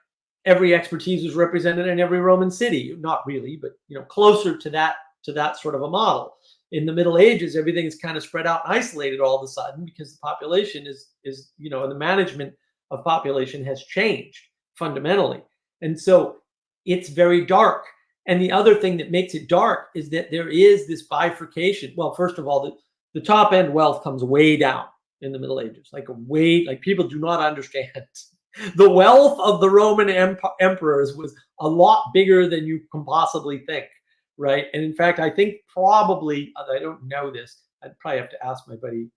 every expertise was represented in every Roman city. Not really, but closer to that sort of a model. In the Middle Ages, everything is kind of spread out and isolated all of a sudden, because the population is the management of population has changed fundamentally. And so it's very dark. And the other thing that makes it dark is that there is this bifurcation. Well, first of all, the top end wealth comes way down in the Middle Ages, like people do not understand. The wealth of the Roman emperors was a lot bigger than you can possibly think, right? And in fact, I think probably, I don't know this, I'd probably have to ask my buddy,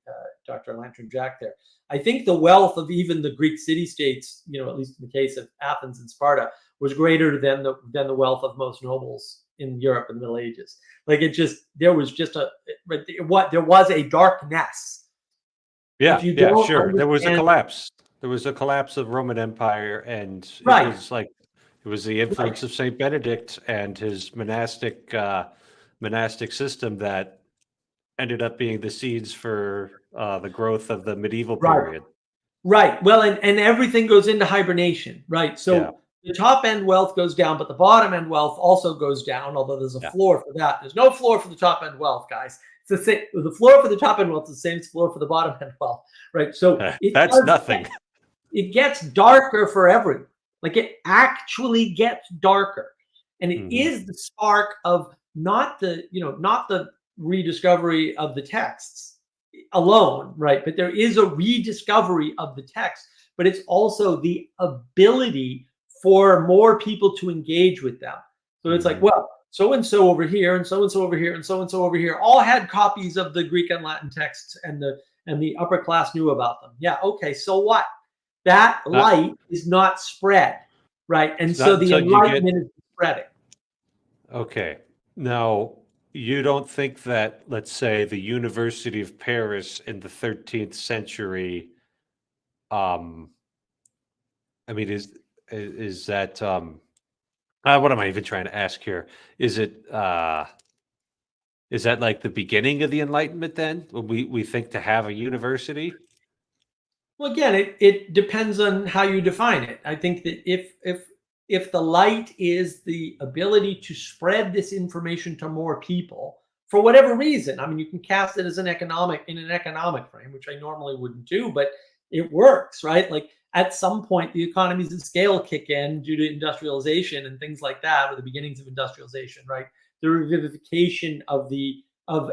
Dr. Lantern Jack there. I think the wealth of even the Greek city-states, at least in the case of Athens and Sparta, was greater than the wealth of most nobles in Europe in the Middle Ages. Like there was a darkness. Yeah, If you yeah, don't sure. There was a understand, collapse. There was a collapse of Roman Empire, and right, it was the influence of Saint Benedict and his monastic system that ended up being the seeds for the growth of the medieval right. period. Right. Well, and everything goes into hibernation, right? So Yeah. the top end wealth goes down, but the bottom end wealth also goes down, although there's a Yeah. floor for that. There's no floor for the top end wealth, guys. It's the same. The floor for the top end wealth is the same as floor for the bottom end wealth, right? So That's nothing. It gets darker for everyone. Like it actually gets darker, and it is the spark of not the rediscovery of the texts alone, right? But there is a rediscovery of the text, but it's also the ability for more people to engage with them. So it's like, well, so-and-so over here and so-and-so over here and so-and-so over here all had copies of the Greek and Latin texts, and the upper class knew about them. Yeah, okay, so what? That light is not spread, right? And so the Enlightenment is spreading. Okay. Now, you don't think that, let's say, the University of Paris in the 13th century, I mean, is that, what am I even trying to ask here? Is that like the beginning of the Enlightenment then? When we think to have a university? Well, again, it depends on how you define it. I think that if the light is the ability to spread this information to more people for whatever reason, I mean, you can cast it as in an economic frame, which I normally wouldn't do, but it works, right? Like at some point, the economies of scale kick in due to industrialization and things like that, or the beginnings of industrialization, right? The revivification of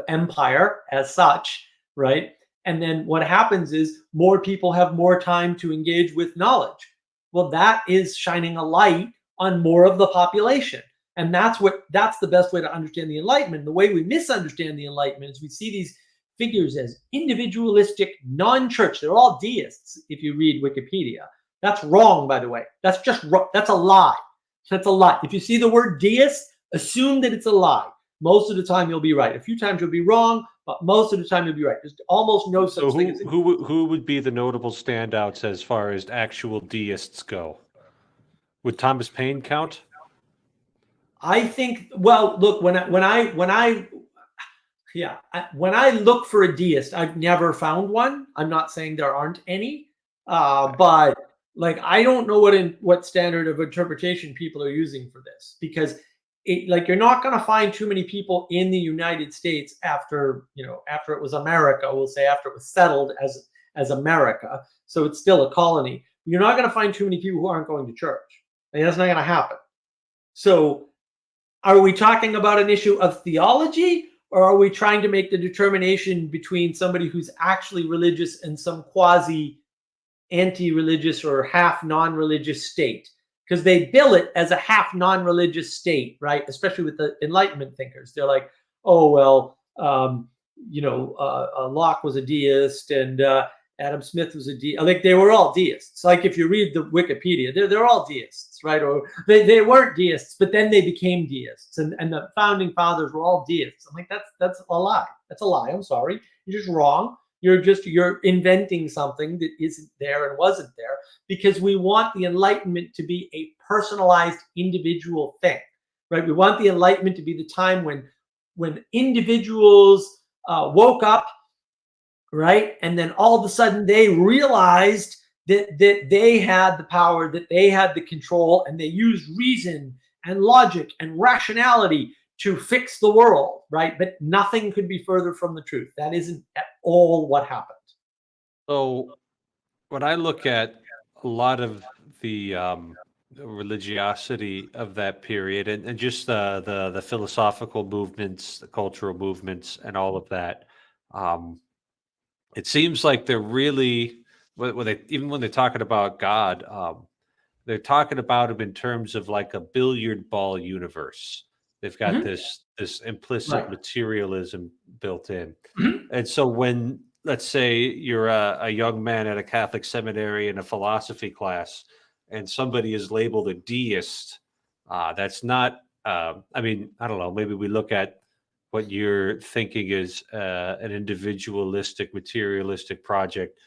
empire as such, right? And then what happens is more people have more time to engage with knowledge. Well, that is shining a light on more of the population. And that's the best way to understand the Enlightenment. The way we misunderstand the Enlightenment is we see these figures as individualistic, non-church. They're all deists if you read Wikipedia. That's wrong, by the way. That's a lie. That's a lie. If you see the word deist, assume that it's a lie. Most of the time you'll be right. A few times you'll be wrong, but most of the time you'll be right. There's almost no such thing as who would be the notable standouts as far as actual deists go? Would Thomas Paine count? I think. Well, look, when I look for a deist, I've never found one. I'm not saying there aren't any, but like I don't know what standard of interpretation people are using for this, because you're not going to find too many people in the United States after it was America. We'll say after it was settled as America, so it's still a colony. You're not going to find too many people who aren't going to church. That's not going to happen. So, are we talking about an issue of theology, or are we trying to make the determination between somebody who's actually religious and some quasi anti-religious or half non-religious state? Because they bill it as a half non-religious state, right? Especially with the Enlightenment thinkers. They're like, oh, well, Locke was a deist and Adam Smith was a deist. Like they were all deists. Like if you read the Wikipedia, they're all deists, right? Or they weren't deists, but then they became deists. And the founding fathers were all deists. I'm like, that's a lie. That's a lie. I'm sorry. You're just wrong. You're inventing something that isn't there and wasn't there, because we want the Enlightenment to be a personalized individual thing, right? We want the Enlightenment to be the time when individuals woke up, right? And then all of a sudden they realized that they had the power, that they had the control, and they used reason and logic and rationality to fix the world, right? But nothing could be further from the truth. That isn't at all what happened. So when I look at a lot of the religiosity of that period and just the philosophical movements, the cultural movements, and all of that, it seems like they're really, even when they're talking about God, they're talking about him in terms of like a billiard ball universe. They've got this implicit materialism built in. And so when, let's say you're a young man at a Catholic seminary in a philosophy class and somebody is labeled a deist, That's not. I mean, I don't know. Maybe we look at what you're thinking is an individualistic, materialistic project,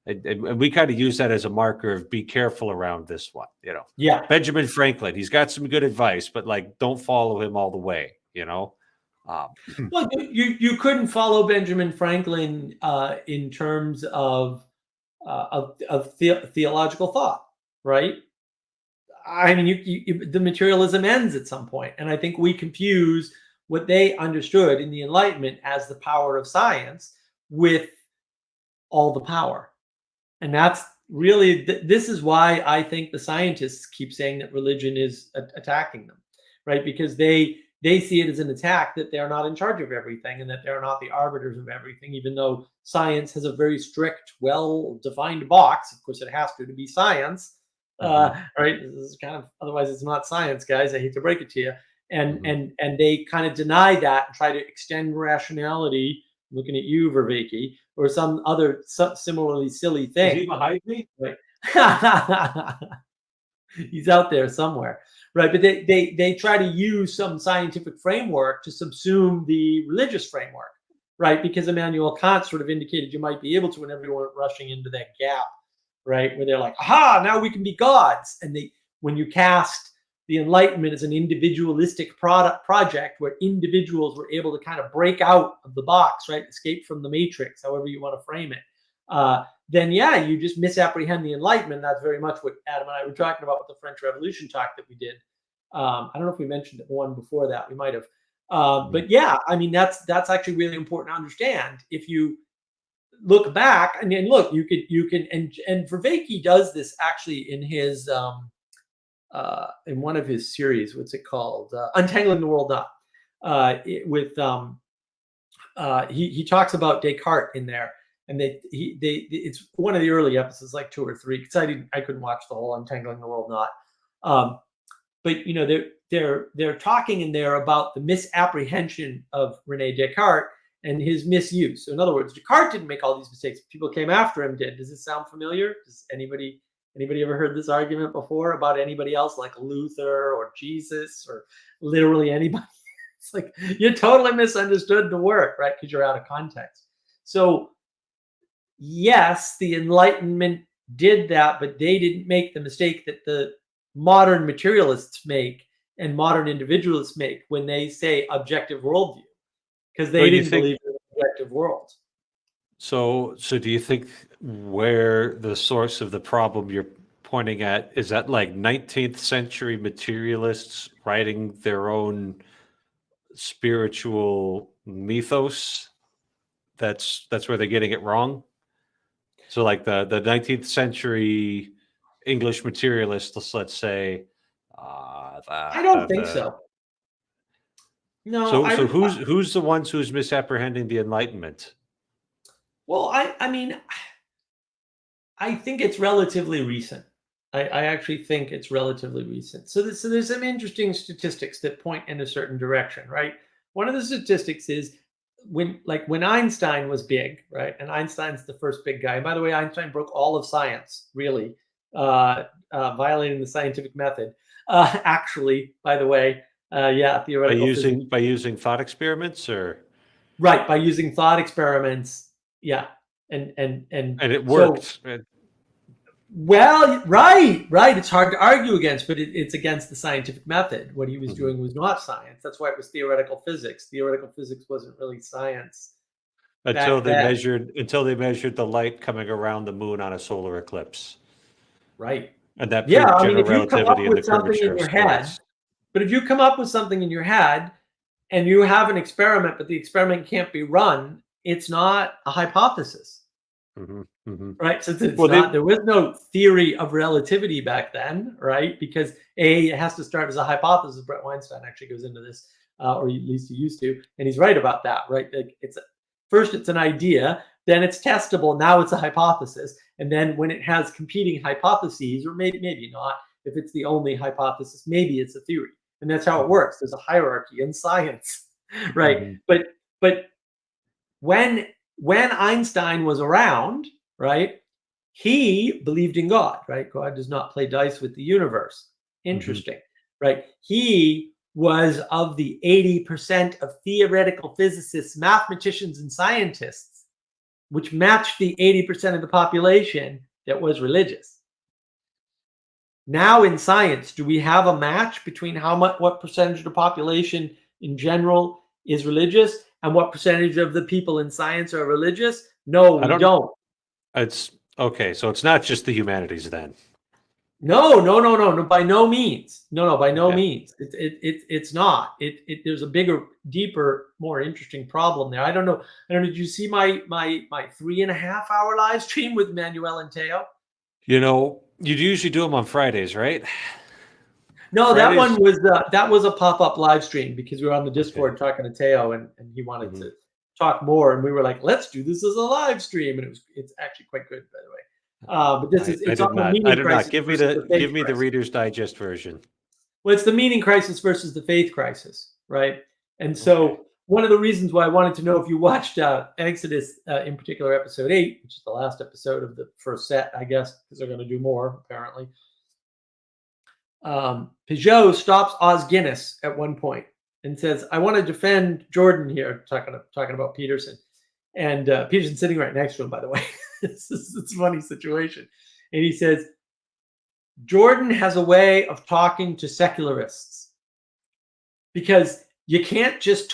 and we kind of use that as a marker of be careful around this one. Yeah. Benjamin Franklin, he's got some good advice, but like, don't follow him all the way. Well, you couldn't follow Benjamin Franklin in terms of theological thought, right? I mean, the materialism ends at some point, and I think we confuse what they understood in the Enlightenment as the power of science with all the power, and that's really this is why I think the scientists keep saying that religion is attacking them, right? Because they see it as an attack that they're not in charge of everything and that they're not the arbiters of everything, even though science has a very strict, well-defined box. Of course, it has to be science. Right? This is kind of, otherwise it's not science, guys. I hate to break it to you. And they kind of deny that and try to extend rationality. I'm looking at you, Vervaeke, or some other similarly silly thing. Is he behind me? Right. He's out there somewhere, right? But they try to use some scientific framework to subsume the religious framework, right? Because Immanuel Kant sort of indicated you might be able to, whenever you weren't rushing into that gap, right? Where they're like, aha, now we can be gods. And when you cast the Enlightenment as an individualistic project where individuals were able to kind of break out of the box, right? Escape from the matrix, however you want to frame it. Then yeah, you just misapprehend the Enlightenment. That's very much what Adam and I were talking about with the French Revolution talk that we did. I don't know if we mentioned one before that. We might have. But yeah, I mean, that's actually really important to understand. If you look back and look, you can, and Vervaeke does this actually in his in one of his series. What's it called? Untangling the World Up. He talks about Descartes in there. And it's one of the early episodes, like 2 or 3, because I couldn't watch the whole Untangling the World Knot. But you know, they're talking in there about the misapprehension of Rene Descartes and his misuse. So in other words, Descartes didn't make all these mistakes. People came after him did. Does this sound familiar? Does anybody ever heard this argument before about anybody else, like Luther or Jesus or literally anybody? It's like you totally misunderstood the work, right? Because you're out of context. So yes, the Enlightenment did that, but they didn't make the mistake that the modern materialists make and modern individualists make when they say objective worldview, because they didn't believe in an objective world. So do you think where the source of the problem you're pointing at is that like 19th century materialists writing their own spiritual mythos? That's where they're getting it wrong. So like the 19th century English materialists, let's say. I don't think so. No. So who's the ones who's misapprehending the Enlightenment? Well, I mean, I think it's relatively recent. I actually think it's relatively recent. So there's some interesting statistics that point in a certain direction, right? One of the statistics is when Einstein was big, right? And Einstein's the first big guy. And by the way, Einstein broke all of science, really, violating the scientific method. Actually, by the way, yeah, theoretical by using thought experiments, or right, by using thought experiments, yeah, and it worked. So, well, right. It's hard to argue against, but it's against the scientific method. What he was doing was not science. That's why it was theoretical physics. Theoretical physics wasn't really science until they measured the light coming around the moon on a solar eclipse. Right. And that proved general relativity and the curvature of space. But if you come up with something in your head and you have an experiment, but the experiment can't be run, it's not a hypothesis. Right. So there was no theory of relativity back then, right? Because it has to start as a hypothesis. Brett Weinstein actually goes into this, or at least he used to, and he's right about that, right? Like first it's an idea, then it's testable, now it's a hypothesis, and then when it has competing hypotheses, or maybe not, if it's the only hypothesis, maybe it's a theory, and that's how it works. There's a hierarchy in science, right? But when Einstein was around, right, he believed in God, right? God does not play dice with the universe. Interesting. right? He was of the 80% of theoretical physicists, mathematicians, and scientists, which matched the 80% of the population that was religious. Now in science, do we have a match between what percentage of the population in general is religious and what percentage of the people in science are religious? No, we don't. It's okay. So it's not just the humanities then. No, by no means. No, by no Okay. means. It's not. There's a bigger, deeper, more interesting problem there. I don't know. Did you see my 3.5-hour live stream with Manuel and Teo? You usually do them on Fridays, right? No, Fridays? that was a pop-up live stream because we were on the Discord talking to Teo and he wanted to talk more, and we were like, let's do this as a live stream, and it's actually quite good, by the way. But this is it's on the meaning crisis. Give me the Reader's Digest version. Well, it's the meaning crisis versus the faith crisis, right? And so one of the reasons why I wanted to know if you watched Exodus, in particular episode 8, which is the last episode of the first set, I guess, because they're going to do more apparently. Pageau stops Oz Guinness at one point and says, "I want to defend Jordan here," talking about Peterson, and Peterson's sitting right next to him, by the way. It's a funny situation, and he says, "Jordan has a way of talking to secularists because you can't just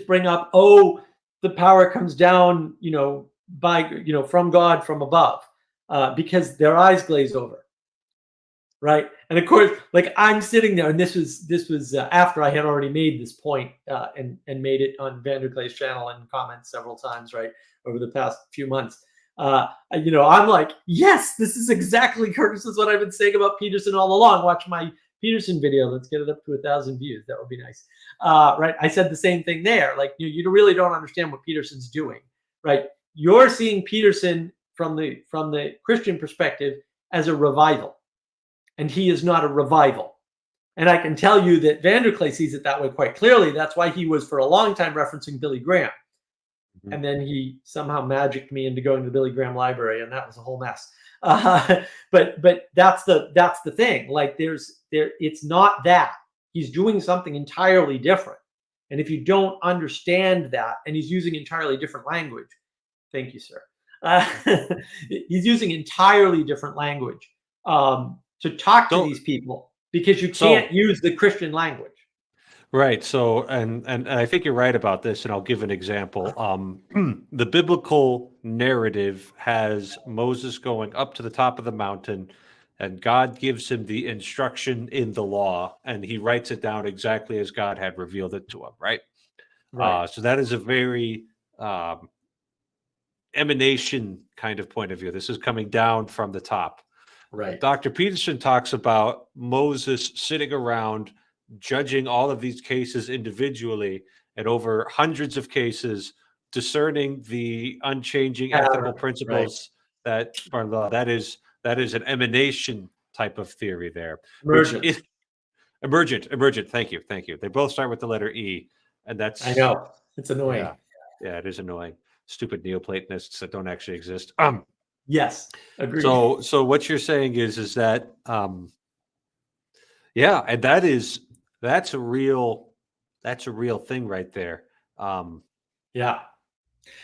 bring up, oh, the power comes down, from God from above, because their eyes glaze over." Right. And of course, like I'm sitting there, and this was after I had already made this point and made it on Vanderklay's channel and comments several times, right, over the past few months. I'm like, yes, this is exactly, Curtis, is what I've been saying about Peterson all along. Watch my Peterson video. Let's get it up to 1,000 views. That would be nice. Right. I said the same thing there. Like, you really don't understand what Peterson's doing. Right. You're seeing Peterson from the Christian perspective as a revival. And he is not a revival. And I can tell you that Vanderklay sees it that way quite clearly. That's why he was for a long time referencing Billy Graham. Mm-hmm. And then he somehow magicked me into going to the Billy Graham library, and that was a whole mess. But that's the thing. Like it's not that. He's doing something entirely different. And if you don't understand that, and he's using entirely different language, thank you, sir. He's using entirely different language. To talk to these people, because you can't use the Christian language. Right. So, and I think you're right about this, and I'll give an example. The biblical narrative has Moses going up to the top of the mountain, and God gives him the instruction in the law, and he writes it down exactly as God had revealed it to him. Right. So that is a very emanation kind of point of view. This is coming down from the top. Right. Dr. Peterson talks about Moses sitting around judging all of these cases individually and over hundreds of cases, discerning the unchanging ethical principles that are law. That is an emanation type of theory there. Emergent. Emergent. Thank you. They both start with the letter E, and that's, I know, it's annoying. Yeah, it is annoying. Stupid Neoplatonists that don't actually exist. Yes, agreed. So what you're saying is that and that's a real thing right there. Yeah.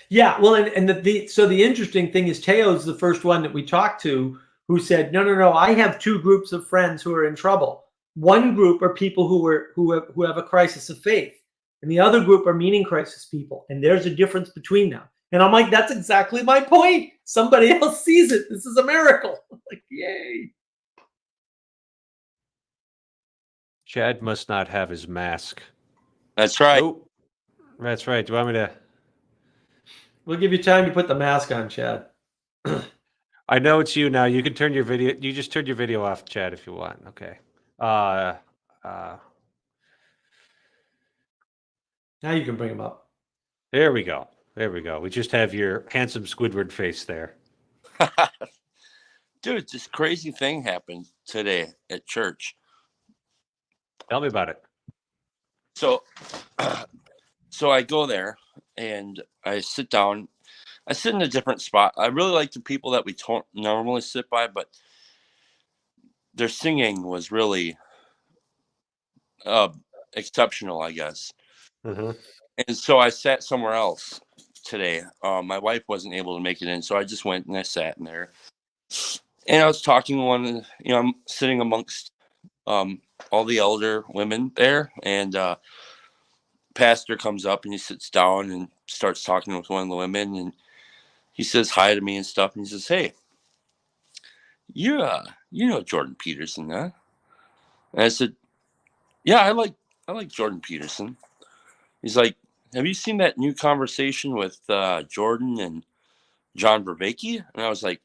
Well, and the interesting thing is Teo's the first one that we talked to who said, no, I have two groups of friends who are in trouble. One group are people who have a crisis of faith, and the other group are meaning crisis people, and there's a difference between them. And I'm like, that's exactly my point. Somebody else sees it. This is a miracle. Like, yay. Chad must not have his mask. That's right. Oh, that's right. Do you want me to? We'll give you time to put the mask on, Chad. I know it's you now. You can turn your video. You just turn your video off, Chad, if you want. Okay. Now you can bring him up. There we go. We just have your handsome Squidward face there. Dude, this crazy thing happened today at church. Tell me about it. So I go there and I sit down. I sit in a different spot. I really like the people that we don't normally sit by, but their singing was really exceptional, I guess. Mhm. And so I sat somewhere else today. My wife wasn't able to make it in, so I just went and I sat in there. And I was talking to one, I'm sitting amongst all the elder women there, and pastor comes up and he sits down and starts talking with one of the women, and he says hi to me and stuff, and he says, "Hey, you know Jordan Peterson, huh?" And I said, "Yeah, I like Jordan Peterson." He's like, "Have you seen that new conversation with Jordan and John Vervaeke?" And I was like,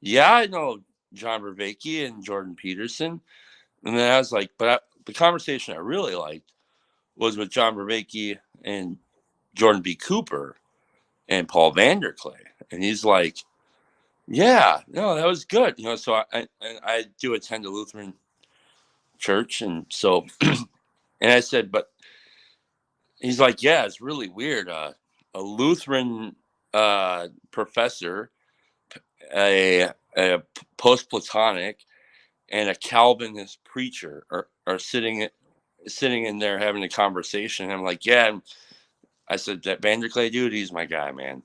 yeah, I know John Vervaeke and Jordan Peterson." And then I was like, the conversation I really liked was with John Vervaeke and Jordan B. Cooper and Paul Vanderklay. And he's like, "Yeah, no, that was good." So I do attend a Lutheran church. And so, and I said, but he's like, "Yeah, it's really weird. A Lutheran professor, a post-Platonic, and a Calvinist preacher are sitting in there having a conversation." And I'm like, "Yeah." And I said, "That Vanderklay dude, he's my guy, man."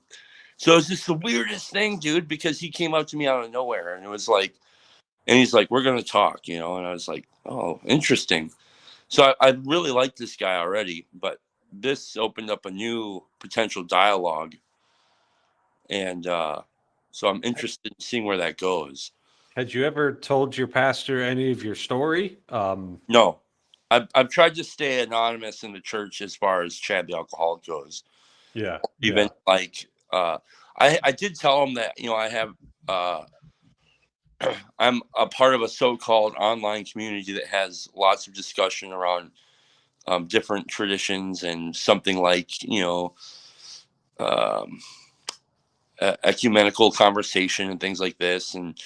So it's just the weirdest thing, dude, because he came up to me out of nowhere, and it was like, and he's like, "We're gonna talk," and I was like, "Oh, interesting." So I really like this guy already, but this opened up a new potential dialogue, and so I'm interested in seeing where that goes. Had you ever told your pastor any of your story? No, I've tried to stay anonymous in the church as far as Chad the alcoholic goes. Yeah. Even like I did tell him that I have I'm a part of a so-called online community that has lots of discussion around different traditions and something like um, ecumenical conversation and things like this, and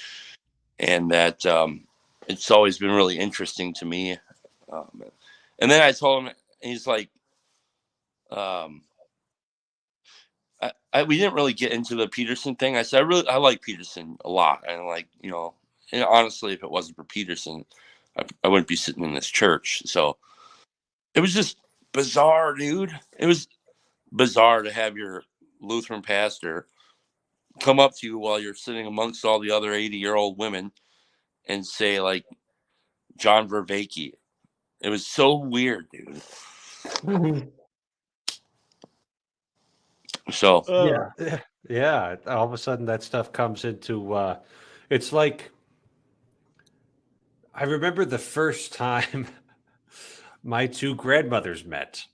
that it's always been really interesting to me. And then I told him, and he's like, um, we didn't really get into the Peterson thing. I said, I like Peterson a lot. And like, and honestly, if it wasn't for Peterson, I wouldn't be sitting in this church. So it was just bizarre, dude. It was bizarre to have your Lutheran pastor come up to you while you're sitting amongst all the other 80-year-old women and say like John Vervaeke. It was so weird, dude. So Yeah. All of a sudden, that stuff comes into. It's like I remember the first time my two grandmothers met.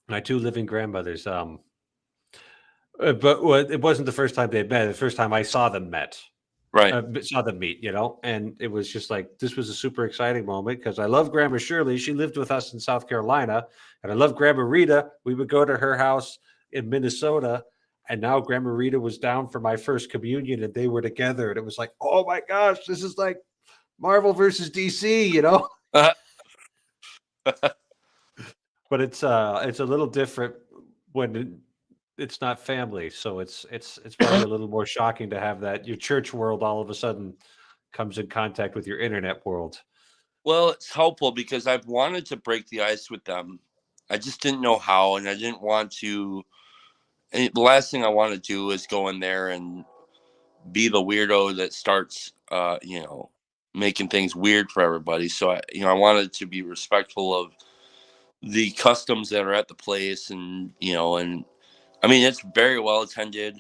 My two living grandmothers. But it wasn't the first time they met. The first time I saw them right. saw them meet. And it was just like this was a super exciting moment because I love Grandma Shirley. She lived with us in South Carolina, and I love Grandma Rita. We would go to her house in Minnesota, and now Grandma Rita was down for my first communion, and they were together, and it was like, oh my gosh, this is like Marvel versus DC. But it's a little different when it's not family, so it's probably a little more shocking to have that your church world all of a sudden comes in contact with your internet world. Well, it's helpful because I've wanted to break the ice with them. I just didn't know how, and I didn't want to. And the last thing I want to do is go in there and be the weirdo that starts, making things weird for everybody. So I wanted to be respectful of the customs that are at the place, and and I mean it's very well attended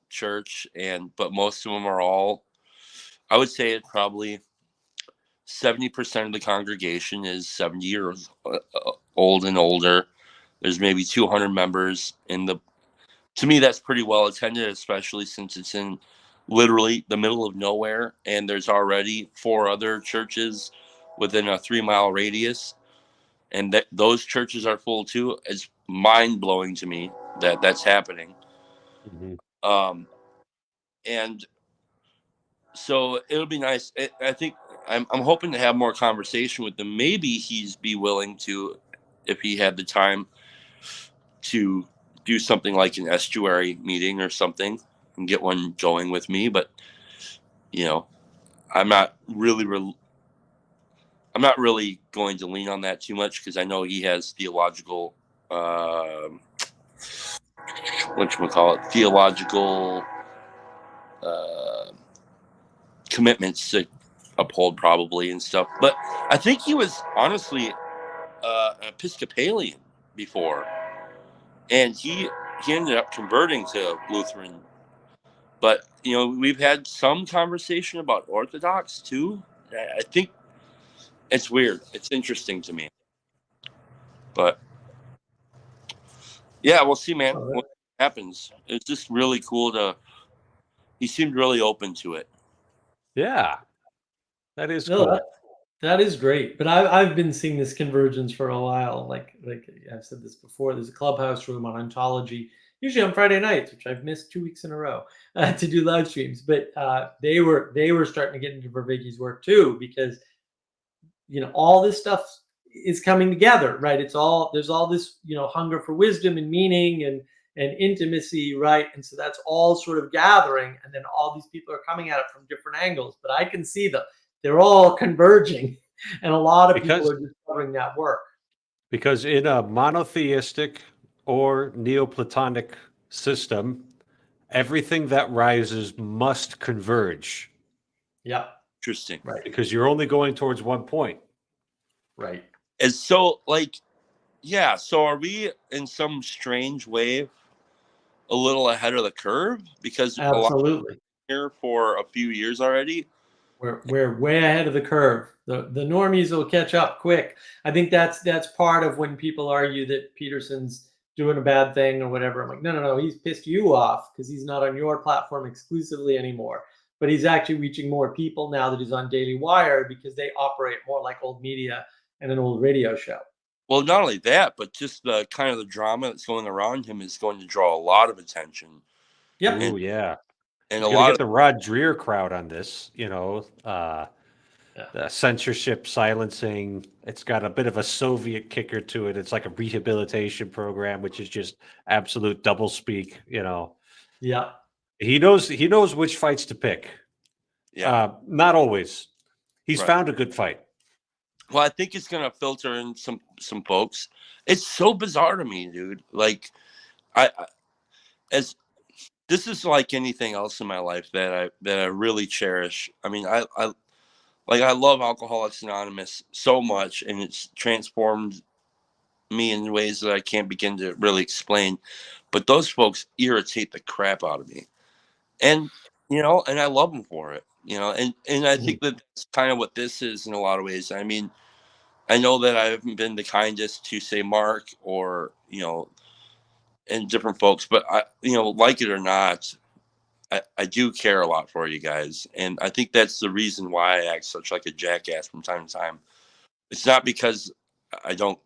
church, but most of them are all. I would say it probably 70% of the congregation is 70 years old and older. There's maybe 200 members to me, that's pretty well attended, especially since it's in literally the middle of nowhere. And there's already 4 other churches within a 3-mile radius. And those churches are full too. It's mind blowing to me that that's happening. Mm-hmm. And so it'll be nice. I think I'm hoping to have more conversation with them. Maybe he's be willing to, if he had the time, to do something like an estuary meeting or something and get one going with me. But I'm not really I'm not really going to lean on that too much because I know he has theological, theological commitments to uphold probably and stuff. But I think he was honestly Episcopalian before, and he ended up converting to Lutheran. But we've had some conversation about Orthodox too. I think it's weird. It's interesting to me. But yeah, we'll see, man. What happens? It's just really cool to. He seemed really open to it. Yeah, that is No, cool. that is great. But I've been seeing this convergence for a while. Like I've said this before. There's a clubhouse room on ontology, usually on Friday nights, which I've missed 2 weeks in a row to do live streams. But they were starting to get into Vervaeke's work too, because all this stuff is coming together, right? There's all this hunger for wisdom and meaning and intimacy, right? And so that's all sort of gathering, and then all these people are coming at it from different angles. But I can see they're all converging, and a lot of people are discovering that work. Because in a monotheistic or Neoplatonic system, everything that rises must converge. Yeah. Interesting. Right. Because you're only going towards one point. Right. And so, so are we in some strange way a little ahead of the curve? Because absolutely, here for a few years already. We're way ahead of the curve. The normies will catch up quick. I think that's part of when people argue that Peterson's doing a bad thing or whatever. I'm like, no, he's pissed you off because he's not on your platform exclusively anymore. But he's actually reaching more people now that he's on Daily Wire, because they operate more like old media and an old radio show. Well, not only that, but just the kind of the drama that's going around him is going to draw a lot of attention. Yep. Oh yeah. And he's a lot get of the Rod Dreher crowd on this, the censorship, silencing. It's got a bit of a Soviet kicker to it. It's like a rehabilitation program, which is just absolute doublespeak. Yeah. He knows which fights to pick. Yeah. Not always. He's Right. found a good fight. Well, I think it's gonna filter in some folks. It's so bizarre to me, dude. Like, as this is like anything else in my life that I really cherish. I mean, I love Alcoholics Anonymous so much, and it's transformed me in ways that I can't begin to really explain. But those folks irritate the crap out of me, and and I love them for it. And I think that's kind of what this is in a lot of ways. I mean, I know that I haven't been the kindest to say Mark or and different folks, but I like it or not, I do care a lot for you guys, and I think that's the reason why I act such like a jackass from time to time. It's not because I don't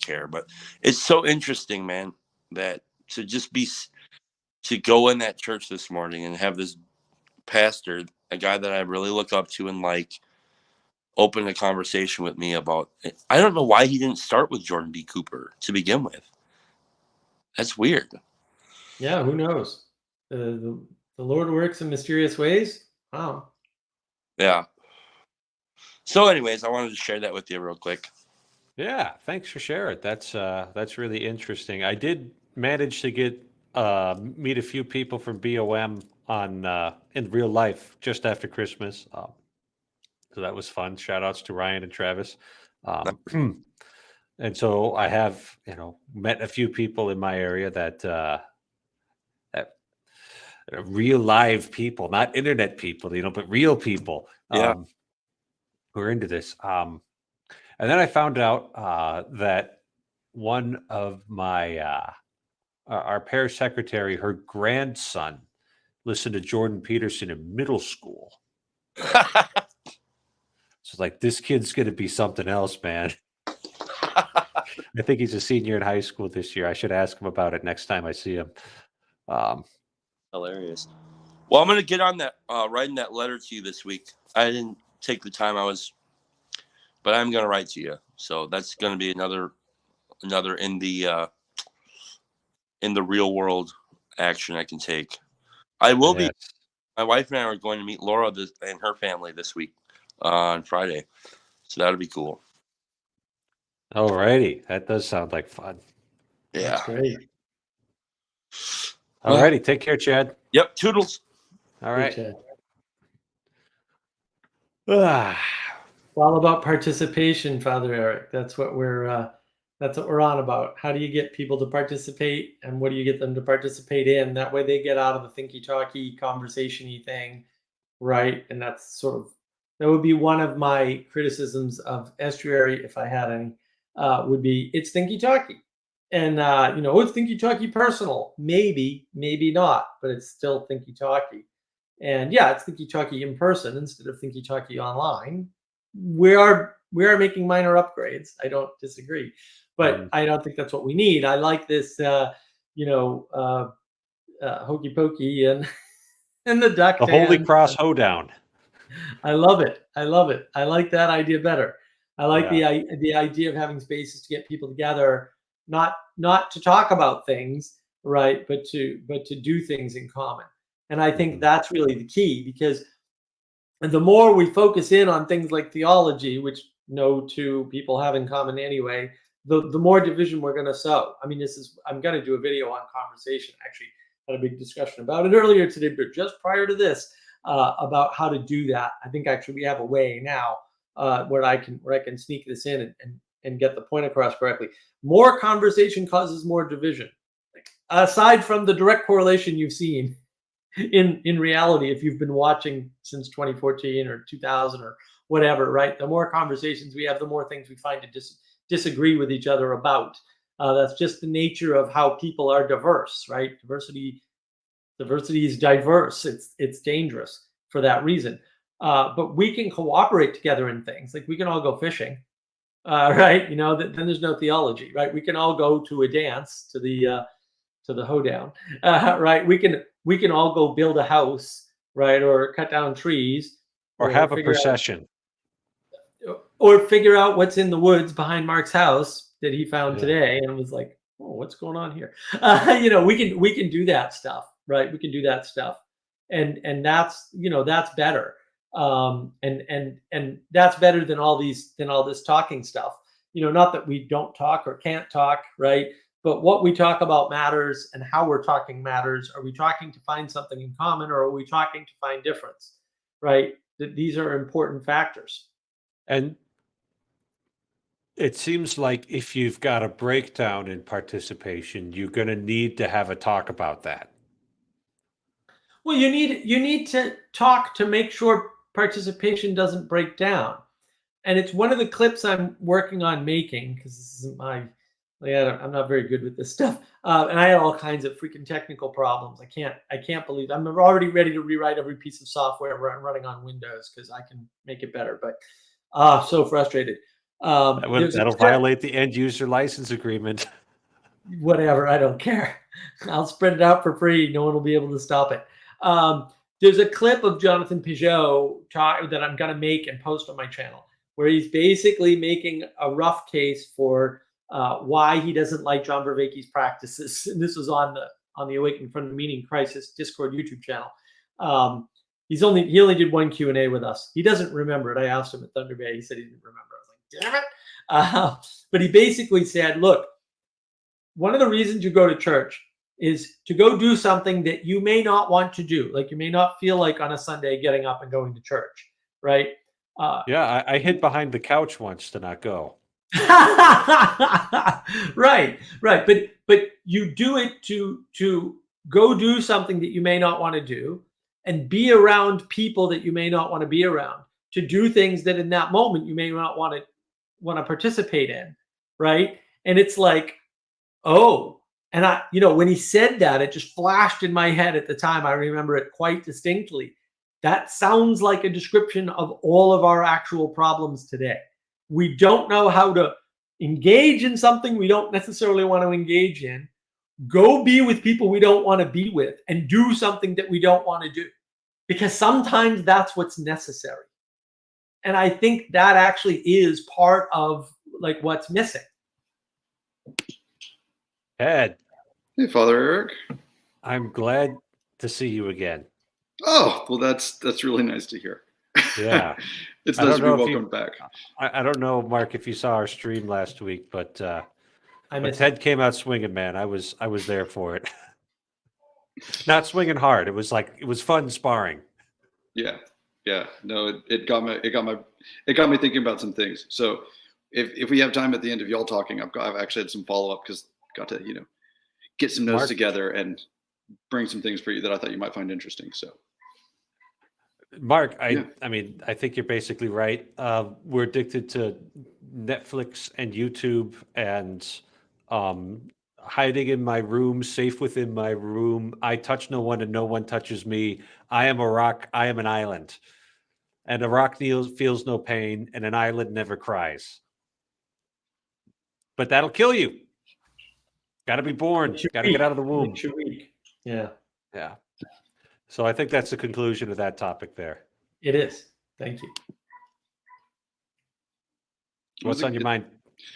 care, but it's so interesting, man, that to go in that church this morning and have this pastor, a guy that I really look up to and open a conversation with me about it. I don't know why he didn't start with Jordan B. Cooper to begin with. That's weird. Yeah, who knows? The Lord works in mysterious ways. Wow. Yeah. So anyways, I wanted to share that with you real quick. Yeah, thanks for sharing. That's really interesting. I did manage to get meet a few people from BOM on in real life just after Christmas. So that was fun. Shout outs to Ryan and Travis. And so I have, met a few people in my area that real live people, not internet people, but real people who are into this. And then I found out that one of my our parish secretary, her grandson, listened to Jordan Peterson in middle school. So like, this kid's going to be something else, man. I think he's a senior in high school this year. I should ask him about it next time I see him. Hilarious. Well, I'm going to get on that, writing that letter to you this week. I didn't take the time but I'm going to write to you. So that's going to be another in the real world action I can take. I will be. My wife and I are going to meet Laura and her family this week on Friday. So that'll be cool. Alrighty, that does sound like fun. Yeah. That's great. Alrighty, take care, Chad. Yep. Toodles. All Good right. chat. Ah, It's all about participation, Father Eric. That's what we're on about. How do you get people to participate, and what do you get them to participate in? That way, they get out of the thinky talky, conversation-y thing, right? And that's that would be one of my criticisms of Estuary, if I had any, would be it's thinky talky, and it's thinky talky personal. Maybe not, but it's still thinky talky. And yeah, it's thinky talky in person instead of thinky talky online. We are making minor upgrades. I don't disagree, but I don't think that's what we need. I like this, hokey pokey and the duck. the Holy dance. Cross hoedown. I love it. I like that idea better. I like Yeah. the idea of having spaces to get people together, not to talk about things, right, but to do things in common. And I think that's really the key, because the more we focus in on things like theology, which no two people have in common anyway, the more division we're going to sow. I mean, I'm going to do a video on conversation. Actually, had a big discussion about it earlier today, but just prior to this, about how to do that. I think actually we have a way now where I can sneak this in and get the point across correctly. More conversation causes more division. Aside from the direct correlation you've seen in reality, if you've been watching since 2014 or 2000 or whatever, right? The more conversations we have, the more things we find to disagree with each other about. That's just the nature of how people are diverse, right? Diversity is diverse. It's dangerous for that reason. But we can cooperate together in things. Like we can all go fishing, right? Then there's no theology, right? We can all go to a dance, to the hoedown, right? We can all go build a house, right? Or cut down trees, Or have a procession. or figure out what's in the woods behind Mark's house that he found today, and was like, oh, what's going on here? We can do that stuff, right? We can do that stuff, and that's that's better, and that's better than all this talking stuff. Not that we don't talk or can't talk, right? But what we talk about matters, and how we're talking matters. Are we talking to find something in common, or are we talking to find difference, right? These are important factors. And it seems like if you've got a breakdown in participation, you're going to need to have a talk about that. Well, you need to talk to make sure participation doesn't break down. And it's one of the clips I'm working on making, because this isn't I'm not very good with this stuff. And I had all kinds of freaking technical problems. I can't believe I'm already ready to rewrite every piece of software running on Windows, because I can make it better. But so frustrated. That'll violate the end user license agreement. Whatever, I don't care. I'll spread it out for free. No one will be able to stop it. There's a clip of Jonathan Pageau that I'm going to make and post on my channel, where he's basically making a rough case for why he doesn't like John Vervaeke's practices. And this was on the Awakening from the Meaning Crisis Discord YouTube channel. He only did one Q&A with us. He doesn't remember it. I asked him at Thunder Bay. He said he didn't remember. I was like, damn it. But he basically said, look, one of the reasons you go to church is to go do something that you may not want to do. Like you may not feel like on a Sunday getting up and going to church, right? Yeah, I hid behind the couch once to not go. Right. But you do it to go do something that you may not want to do, and be around people that you may not want to be around, to do things that in that moment you may not want to participate in, right? And it's like, oh, and when he said that, it just flashed in my head at the time. I remember it quite distinctly. That sounds like a description of all of our actual problems today. We don't know how to engage in something we don't necessarily want to engage in, go be with people we don't want to be with, and do something that we don't want to do, because sometimes that's what's necessary. And I think that actually is part of like what's missing. Ed. Hey, Father Eric. I'm glad to see you again. Oh, well, that's really nice to hear. Yeah. It's I nice don't to be know if you- welcomed back. I don't know, Mark, if you saw our stream last week, but I when missed Ted came out swinging, man, I was there for it. Not swinging hard. It was fun sparring. Yeah. No, it got me thinking about some things. So if we have time at the end of y'all talking, I've actually had some follow up because got to get some notes Mark- together and bring some things for you that I thought you might find interesting. So Mark, Yeah. I mean, I think you're basically right. We're addicted to Netflix and YouTube and hiding in my room, safe within my room. I touch no one and no one touches me. I am a rock. I am an island. And a rock feels no pain and an island never cries. But that'll kill you. Got to be born. Makes you Got to get weak. out of the womb. Makes you weak. Yeah, Yeah. So I think that's the conclusion of that topic there. it is. Thank you. What's on your mind,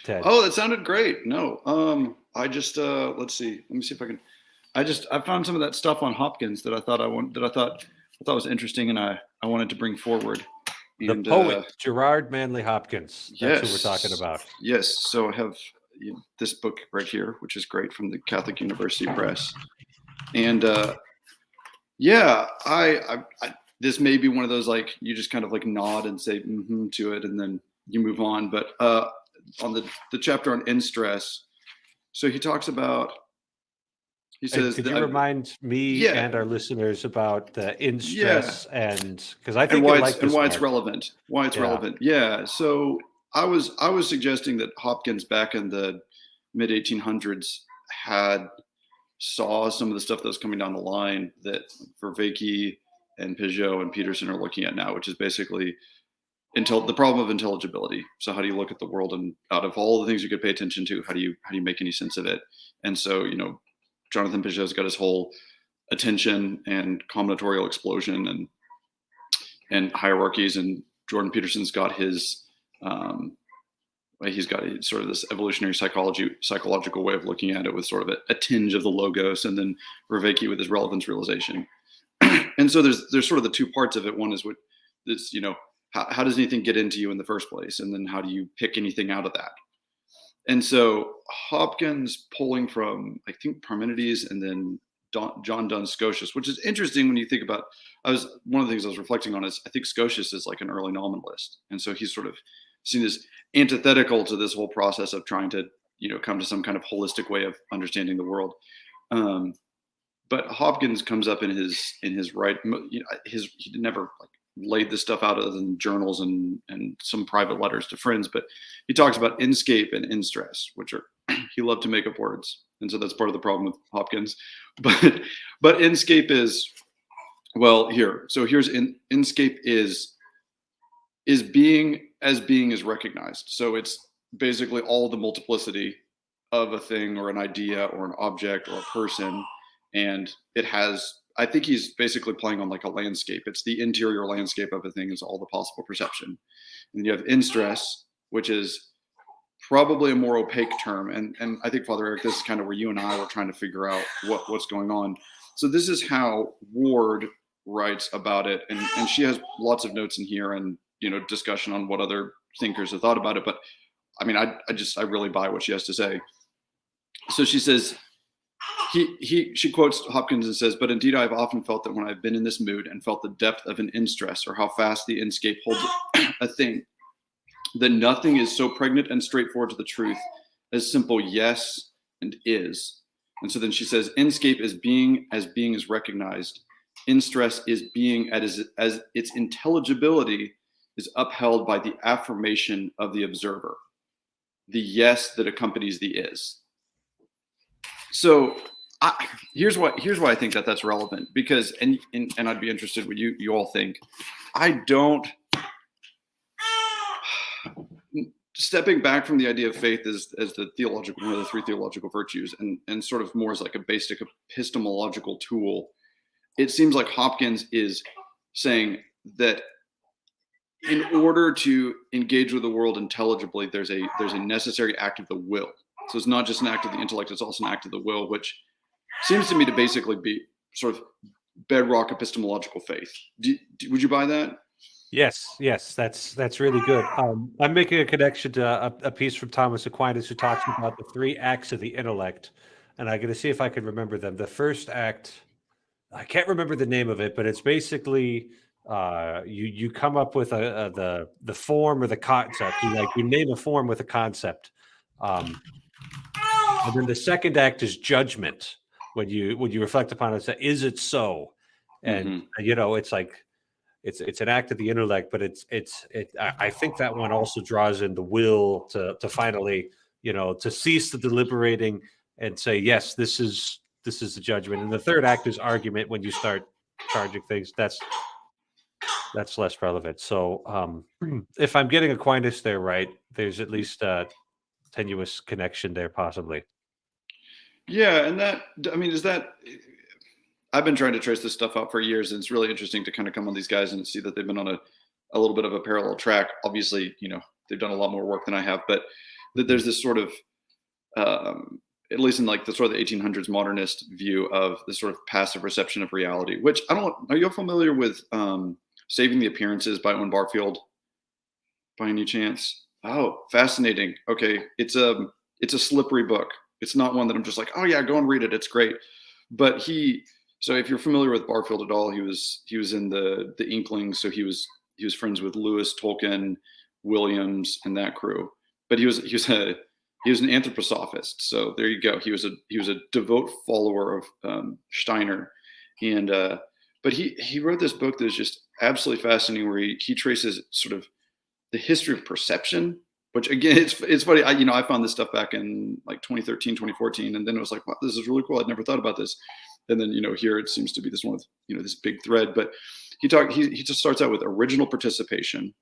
Ted? Oh, that sounded great. No, I just let's see. Let me see if I can. I found some of that stuff on Hopkins that I thought was interesting, and I wanted to bring forward. The And, poet Gerard Manley Hopkins. That's who we're talking about. Yes. So I have this book right here, which is great, from the Catholic University Press, and yeah, I this may be one of those, like, you just kind of like nod and say mm-hmm to it, and then you move on. But on the chapter on in stress, so he talks about. He And says, could you remind me Yeah. and our listeners about the in stress and because I and think why you it's, like and this, why it's Mark. relevant. Why it's Yeah. relevant. Yeah. So I was suggesting that Hopkins back in the mid 1800s saw some of the stuff that was coming down the line that Vervaeke and Pageau and Peterson are looking at now, which is basically the problem of intelligibility. So how do you look at the world, and out of all the things you could pay attention to, how do you make any sense of it? And so, Jonathan Pageau's got his whole attention and combinatorial explosion and hierarchies, and Jordan Peterson's got his he's got sort of this evolutionary psychological way of looking at it, with sort of a tinge of the logos, and then Vervaeke with his relevance realization. And so there's sort of the two parts of it. One is what this, how does anything get into you in the first place, and then how do you pick anything out of that? And so Hopkins, pulling from, I think, Parmenides and then John Duns Scotius, which is interesting when you think about, one of the things I was reflecting on is I think Scotius is like an early nominalist. And so he's sort of seen as antithetical to this whole process of trying to, come to some kind of holistic way of understanding the world. But Hopkins comes up in his right, he never laid this stuff out other than journals and some private letters to friends, but he talks about inscape and in stress, which are, he loved to make up words. And so that's part of the problem with Hopkins. But inscape is, here's inscape is being is recognized. So it's basically all the multiplicity of a thing or an idea or an object or a person. And it has, I think he's basically playing on like a landscape. It's the interior landscape of a thing is all the possible perception. And you have in stress, which is probably a more opaque term. And I think, Father Eric, this is kind of where you and I were trying to figure out what's going on. So this is how Ward writes about it. And she has lots of notes in here and, discussion on what other thinkers have thought about it. But I mean, I really buy what she has to say. So she says, she quotes Hopkins and says, "But indeed, I've often felt that when I've been in this mood and felt the depth of an in-stress, or how fast the inscape holds a thing, that nothing is so pregnant and straightforward to the truth as simple yes and is." And so then she says, inscape is being is recognized. In-stress is being as its intelligibility is upheld by the affirmation of the observer, the yes that accompanies the is. So here's why I think that's relevant, because and I'd be interested what you all think. I don't, stepping back from the idea of faith as the theological, one of the three theological virtues, and sort of more as like a basic epistemological tool, it seems like Hopkins is saying that in order to engage with the world intelligibly, there's a necessary act of the will. So it's not just an act of the intellect, it's also an act of the will, which seems to me to basically be sort of bedrock epistemological faith. Would you buy that? Yes, that's really good. I'm making a connection to a piece from Thomas Aquinas who talks about the three acts of the intellect, and I'm going to see if I can remember them. The first act, I can't remember the name of it, but it's basically you come up with the form or the concept. You name a form with a concept, and then the second act is judgment. When you reflect upon it, say, is it so? And it's like it's an act of the intellect, but I think that one also draws in the will to finally, to cease the deliberating and say, yes, this is the judgment. And the third act is argument. When you start charging things, that's less relevant. So if I'm getting Aquinas there right, there's at least a tenuous connection there, possibly. Yeah, and is that? I've been trying to trace this stuff out for years, and it's really interesting to kind of come on these guys and see that they've been on a little bit of a parallel track. Obviously, they've done a lot more work than I have, but that there's this sort of, at least in like the sort of the 1800s modernist view of this sort of passive reception of reality, which are you familiar with Saving the Appearances by Owen Barfield by any chance? Oh, fascinating. Okay. It's a slippery book. It's not one that I'm just like, oh yeah, go and read it. It's great. But so if you're familiar with Barfield at all, he was in the Inklings. So he was friends with Lewis, Tolkien, Williams, and that crew. But he was an anthroposophist. So there you go. He was a devout follower of Steiner, and but he wrote this book that is just absolutely fascinating, where he traces sort of the history of perception. Which again, it's funny. I found this stuff back in like 2013, 2014, and then it was like, wow, this is really cool. I'd never thought about this. And then here it seems to be this one with this big thread. But he just starts out with original participation,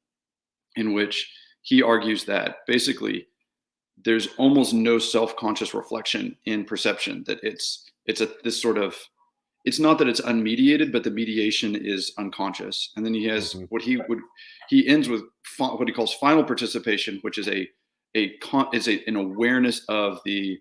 in which he argues that basically there's almost no self-conscious reflection in perception. That it's it's not that it's unmediated, but the mediation is unconscious. And then he has he ends with what he calls final participation, which is an awareness of the,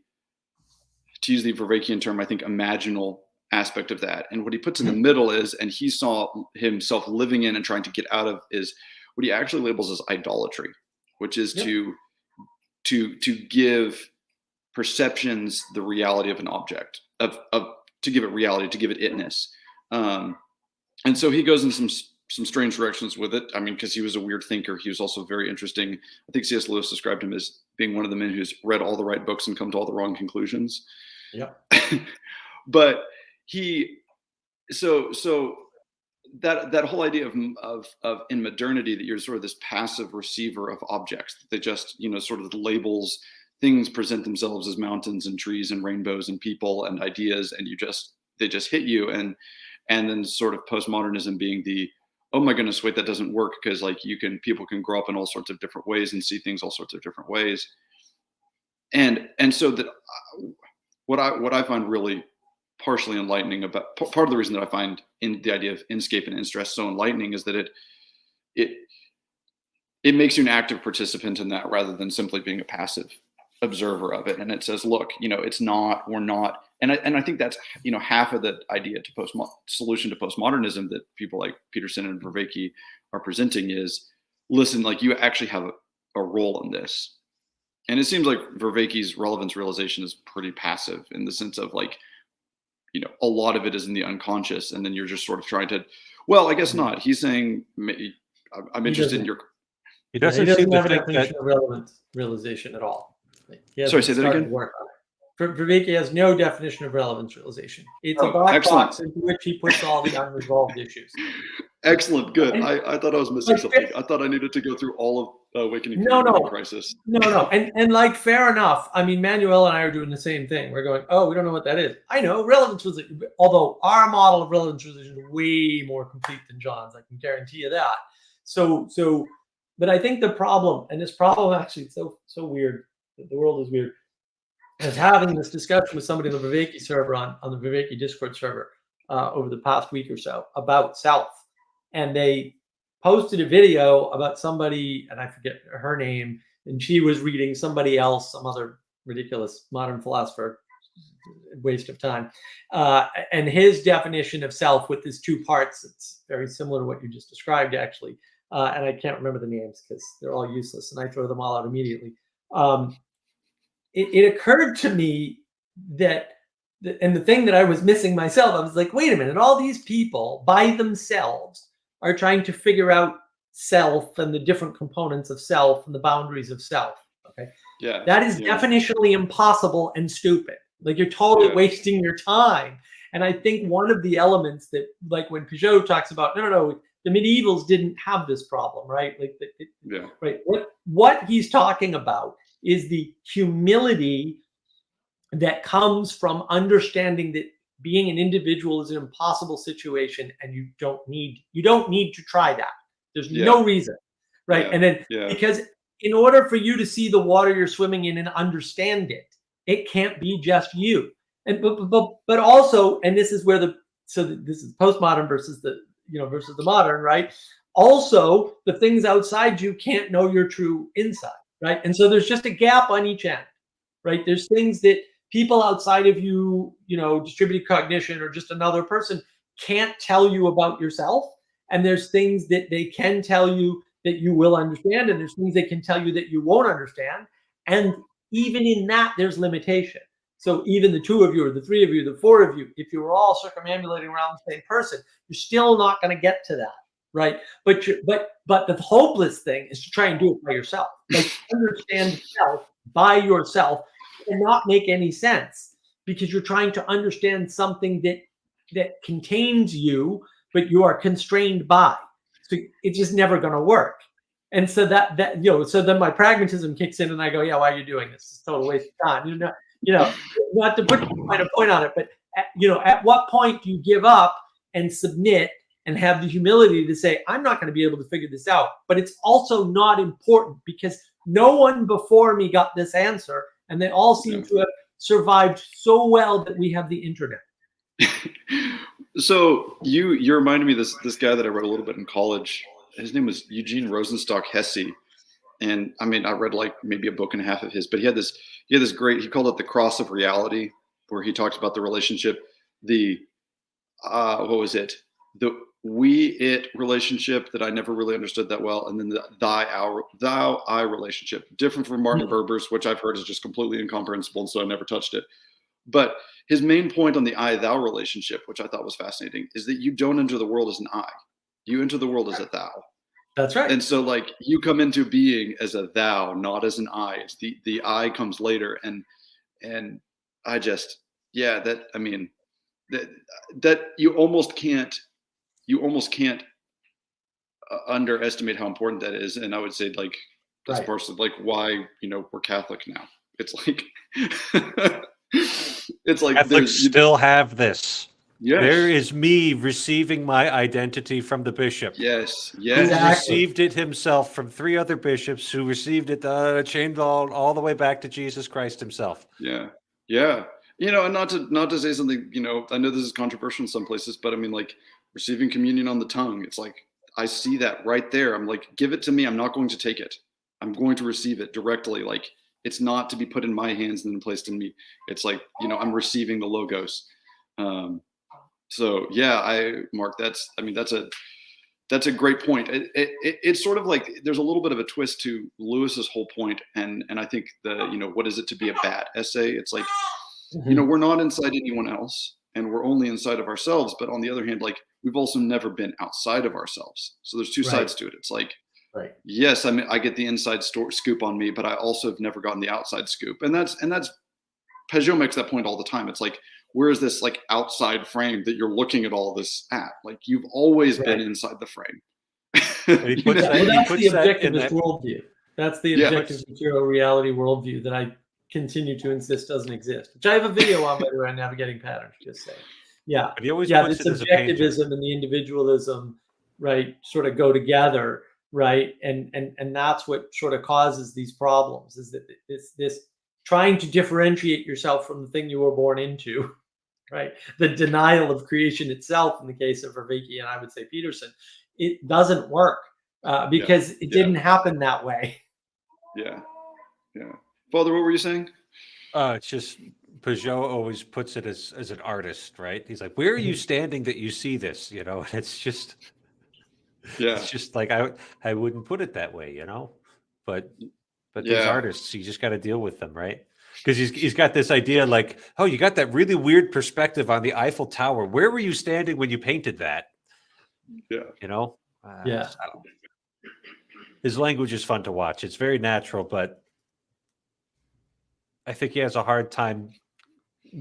to use the Vervaekian term, I think, imaginal aspect of that. And what he puts in the middle is, and he saw himself living in and trying to get out of, is what he actually labels as idolatry, which is to give perceptions the reality of an object, to give it reality, to give it itness. And so he goes in some strange directions with it. I mean, because he was a weird thinker. He was also very interesting. I think C.S. Lewis described him as being one of the men who's read all the right books and come to all the wrong conclusions. Yeah. But so that whole idea of in modernity, that you're sort of this passive receiver of objects, that they just, sort of the labels, things present themselves as mountains and trees and rainbows and people and ideas, and they just hit you. And then sort of postmodernism being the, oh my goodness, wait, that doesn't work, because like people can grow up in all sorts of different ways and see things all sorts of different ways. And so that what I find really partially enlightening about, part of the reason that I find in the idea of inscape and in-stress so enlightening, is that it makes you an active participant in that, rather than simply being a passive observer of it. And it says, look, we're not, and I think that's, half of the idea to solution to postmodernism that people like Peterson and Vervaeke are presenting is, listen, like, you actually have a role in this. And it seems like Vervaeke's relevance realization is pretty passive, in the sense of like, a lot of it is in the unconscious, and then you're just sort of trying to, well, I guess not. He's saying, I'm interested in your. He doesn't have a definition of relevance realization at all. Sorry, say that again. Vervaeke has no definition of relevance realization. It's a black box into which he puts all the unresolved issues. Excellent, good. I thought I was missing something. I thought I needed to go through all of Awakening from the Crisis. No. And like, fair enough. I mean, Manuel and I are doing the same thing. We're going, oh, we don't know what that is. I know, relevance realization. Although our model of relevance realization is way more complete than John's. I can guarantee you that. So, but I think the problem, and this problem actually, it's so weird. The world is weird. I was having this discussion with somebody on the Vervaeke server, on the Vervaeke Discord server, over the past week or so, about self. And they posted a video about somebody, and I forget her name, and she was reading somebody else, some other ridiculous modern philosopher, waste of time, and his definition of self with his two parts. It's very similar to what you just described, actually. and I can't remember the names because they're all useless, and I throw them all out immediately. It occurred to me that, and the thing that I was missing myself, I was like, wait a minute, all these people by themselves are trying to figure out self and the different components of self and the boundaries of self. Okay. Yeah. That is definitionally impossible and stupid. Like, you're totally wasting your time. And I think one of the elements that, like when Pageau talks about, no, the medievals didn't have this problem, right? Like, right. What he's talking about is the humility that comes from understanding that being an individual is an impossible situation, and you don't need to try that. There's no reason, right? And then because in order for you to see the water you're swimming in and understand it, it can't be just you. And but also, and this is where this is postmodern versus the modern, right? Also, the things outside you can't know your true inside, right? And so there's just a gap on each end, right? There's things that people outside of you, distributed cognition or just another person can't tell you about yourself. And there's things that they can tell you that you will understand. And there's things they can tell you that you won't understand. And even in that, there's limitation. So even the two of you or the three of you, the four of you, if you were all circumambulating around the same person, you're still not going to get to that, right? But the hopeless thing is to try and do it by yourself. Like, understand yourself by yourself cannot make any sense, because you're trying to understand something that contains you, but you are constrained by. So it's just never going to work. And so so then my pragmatism kicks in, and I go, yeah, why are you doing this? It's a total waste of time. Not to put a point on it, but at what point do you give up and submit and have the humility to say, I'm not going to be able to figure this out, but it's also not important because no one before me got this answer, and they all seem to have survived so well that we have the internet. So you reminded me of this guy that I read a little bit in college. His name was Eugene Rosenstock Hesse. And I mean, I read like maybe a book and a half of his, but he had this great, he called it the cross of reality, where he talked about the relationship, the we-it relationship that I never really understood that well. And then the thou-I relationship, different from Martin Buber's, which I've heard is just completely incomprehensible. And so I never touched it. But his main point on the I-thou relationship, which I thought was fascinating, is that you don't enter the world as an I, you enter the world as a thou. That's right. And so, like, you come into being as a thou, not as an I. It's the I comes later, and I just, that you almost can't underestimate how important that is. And I would say, like, that's partially like why we're Catholic now. It's like Catholics still have this. Yes. There is me receiving my identity from the bishop. Yes. Who received it himself from three other bishops who received it, chained all the way back to Jesus Christ himself. Yeah. And not to say something, I know this is controversial in some places, but I mean, like, receiving communion on the tongue, it's like, I see that right there. I'm like, give it to me. I'm not going to take it. I'm going to receive it directly. Like, it's not to be put in my hands and then placed in me. It's like, I'm receiving the Logos. So yeah, Mark, that's a great point. It's sort of like there's a little bit of a twist to Lewis's whole point, and I think what is it to be a bat essay? It's like, we're not inside anyone else, and we're only inside of ourselves. But on the other hand, like, we've also never been outside of ourselves. So there's two sides to it. It's like, yes, I mean, I get the inside scoop on me, but I also have never gotten the outside scoop, and that's Pageau makes that point all the time. It's like, where is this like outside frame that you're looking at all this at? Like, you've always been inside the frame. That's the objectivist worldview. That's the objective material reality worldview that I continue to insist doesn't exist, which I have a video on, by the way, on navigating patterns, just saying. Yeah. But he always this subjectivism and the individualism, right, sort of go together, right? And that's what sort of causes these problems, is that this trying to differentiate yourself from the thing you were born into, right? The denial of creation itself, in the case of Vervaeke and I would say Peterson, it doesn't work because it didn't happen that way. Yeah. Father, what were you saying? It's just Pageau always puts it as an artist, right? He's like, where are you standing that you see this? And it's just... Yeah. It's just like I wouldn't put it that way, but these Yeah. artists, you just got to deal with them, right? Because he's got this idea like, oh, you got that really weird perspective on the Eiffel Tower. Where were you standing when you painted that? Yeah. Yeah. I don't, his language is fun to watch. It's very natural, but I think he has a hard time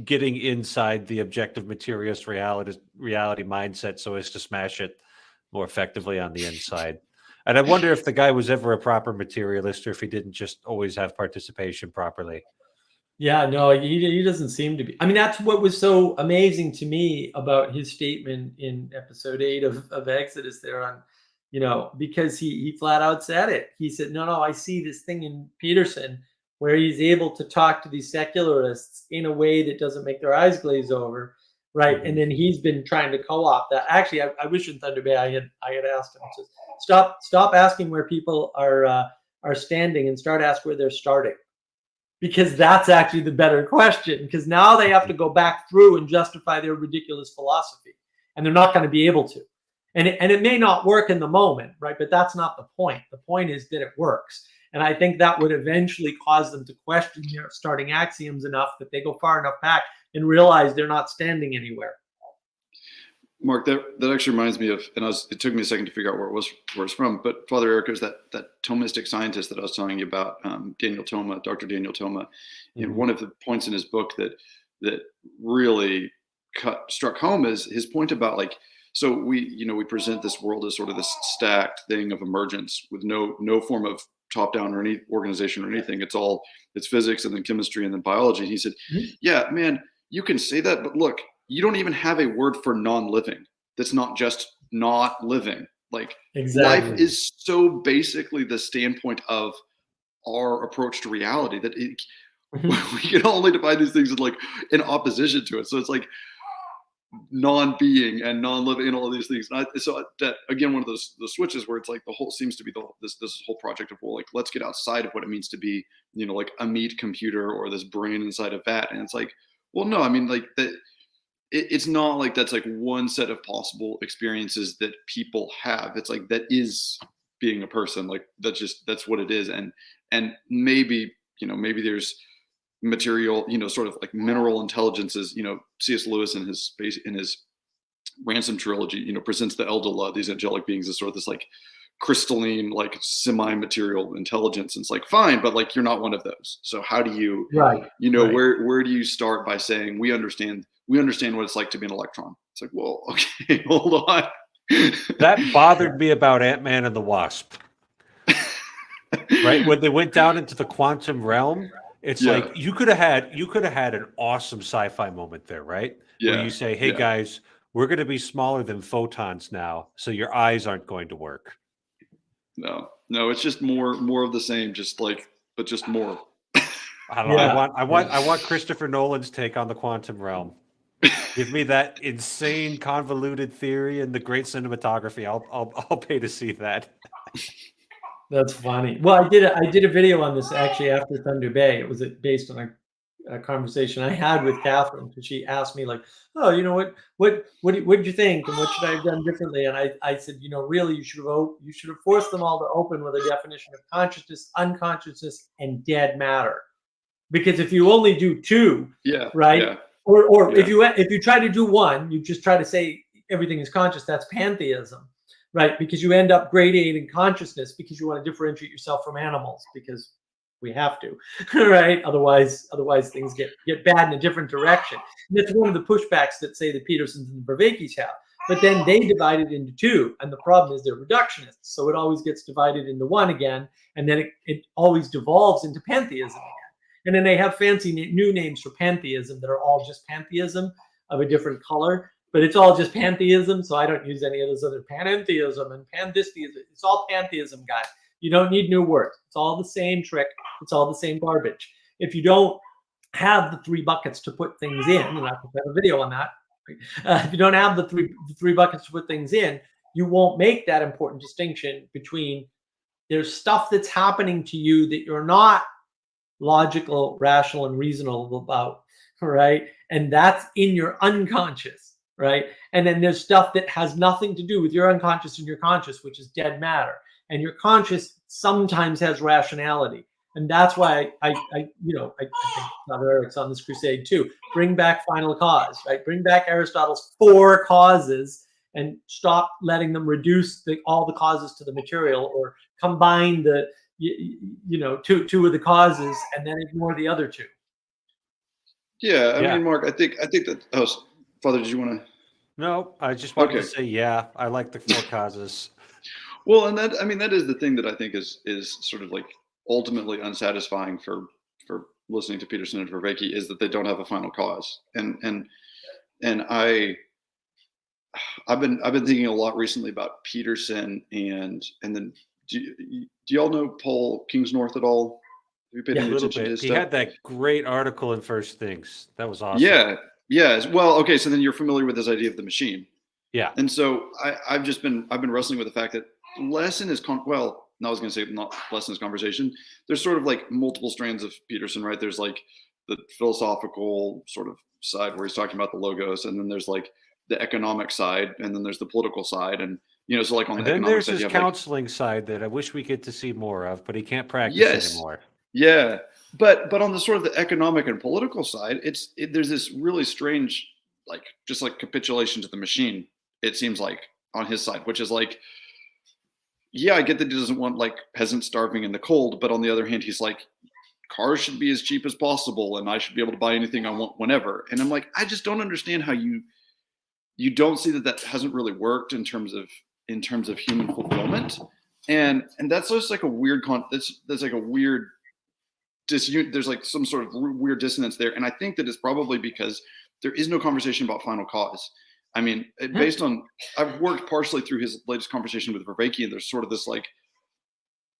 getting inside the objective materialist reality mindset so as to smash it more effectively on the inside. And I wonder if the guy was ever a proper materialist or if he didn't just always have participation properly. Yeah, no, he doesn't seem to be. I mean, that's what was so amazing to me about his statement in episode 8 of Exodus there on, because he flat out said it. He said, no, I see this thing in Peterson where he's able to talk to these secularists in a way that doesn't make their eyes glaze over, right? Mm-hmm. And then he's been trying to co-opt that. Actually, I wish in Thunder Bay I had asked him to stop asking where people are standing and start asking where they're starting. Because that's actually the better question, because now they have to go back through and justify their ridiculous philosophy, and they're not going to be able to. And it may not work in the moment, right? But that's not the point. The point is that it works. And I think that would eventually cause them to question their starting axioms enough that they go far enough back and realize they're not standing anywhere. Mark, that actually reminds me of, and it took me a second to figure out where it's from, but Father Eric is that Thomistic scientist that I was telling you about, Daniel Thoma, Dr. Daniel Thoma. Mm-hmm. And one of the points in his book that really struck home is his point about so we present this world as sort of this stacked thing of emergence with no form of top down or any organization or anything. It's physics and then chemistry and then biology. And he said, yeah, man, you can say that, but look, you don't even have a word for non-living. That's not just not living. Exactly. Life is so basically the standpoint of our approach to reality that we can only define these things in opposition to it. So it's like non-being and non-living and all of these things. And so that, again, one of the switches where it's like the whole seems to be this whole project of, well, let's get outside of what it means to be, a meat computer or this brain inside a vat. And it's like, well, no, I mean, that. It's not like that's one set of possible experiences that people have. It's that is being a person. That's what it is. And maybe there's material, sort of mineral intelligences. C.S. Lewis in his Ransom trilogy, presents the Eldela, these angelic beings, as sort of this crystalline, semi-material intelligence. And it's fine, but you're not one of those. So how do you, right? Where do you start by saying we understand what it's like to be an electron? It's well, okay, hold on. That bothered me about Ant-Man and the Wasp. Right? When they went down into the quantum realm, it's you could have had an awesome sci-fi moment there, right? Yeah. Where you say, hey guys, we're going to be smaller than photons now, so your eyes aren't going to work. No, it's just more of the same, but just more. I don't know. I want Christopher Nolan's take on the quantum realm. Give me that insane convoluted theory and the great cinematography. I'll pay to see that. That's funny. Well, I did a video on this actually after Thunder Bay. It was based on a conversation I had with Catherine, because she asked me oh, what did you think and what should I have done differently? And I said, really, you should have forced them all to open with a definition of consciousness, unconsciousness, and dead matter. Because if you only do two, right? Yeah. Or if you try to do one, you just try to say everything is conscious. That's pantheism, right? Because you end up gradating consciousness because you want to differentiate yourself from animals, because we have to, right? Otherwise things get bad in a different direction. And that's one of the pushbacks that say the Petersons and the Vervaekes have. But then they divide it into two, and the problem is they're reductionists. So it always gets divided into one again, and then it always devolves into pantheism again. And then they have fancy new names for pantheism that are all just pantheism of a different color, but it's all just pantheism. So I don't use any of those other panentheism and pantheism. It's all pantheism, guys. You don't need new words. It's all the same trick. It's all the same garbage. If you don't have the three buckets to put things in, and I have a video on that. If you don't have the three buckets to put things in, you won't make that important distinction between there's stuff that's happening to you that you're not logical, rational, and reasonable about, right? And that's in your unconscious. right? And then there's stuff that has nothing to do with your unconscious and your conscious, which is dead matter. And your conscious sometimes has rationality. And that's why I think Father Eric's on this crusade too. Bring back final cause, right? Bring back Aristotle's 4 causes and stop letting them reduce all the causes to the material, or combine the two of the causes and then ignore the other 2. Yeah, I Yeah. mean, Mark, I think that. Oh, Father, did you want to? No, I just wanted to Okay. say, yeah, I like the 4 causes. Well, and that is the thing that I think is sort of like ultimately unsatisfying for listening to Peterson and Vervaeke, is that they don't have a final cause. And I've been thinking a lot recently about Peterson and then do y'all know Paul Kingsnorth at all? Have you paid A any little attention to bit. his He stuff? had that great article in First Things. That was awesome. Yeah. Well, okay. So then you're familiar with this idea of the machine. Yeah. And so I've been wrestling with the fact that less in his I was going to say not less in his conversation. There's sort of like multiple strands of Peterson, right? There's like the philosophical sort of side where he's talking about the logos, and then there's like the economic side, and then there's the political side, and so like on And the then economic there's side, his you have like, counseling side that I wish we get to see more of, but he can't practice yes, anymore. yeah, but on the sort of the economic and political side, there's this really strange, like just like capitulation to the machine. It seems like on his side, which is like, yeah, I get that he doesn't want like peasants starving in the cold, but on the other hand, he's like, cars should be as cheap as possible, and I should be able to buy anything I want whenever. And I'm like, I just don't understand how you don't see that hasn't really worked in terms of human fulfillment, and that's just like a weird that's like a weird there's like some sort of weird dissonance there, and I think that it's probably because there is no conversation about final cause. I mean, based on, I've worked partially through his latest conversation with Vervaeke, and there's sort of this like,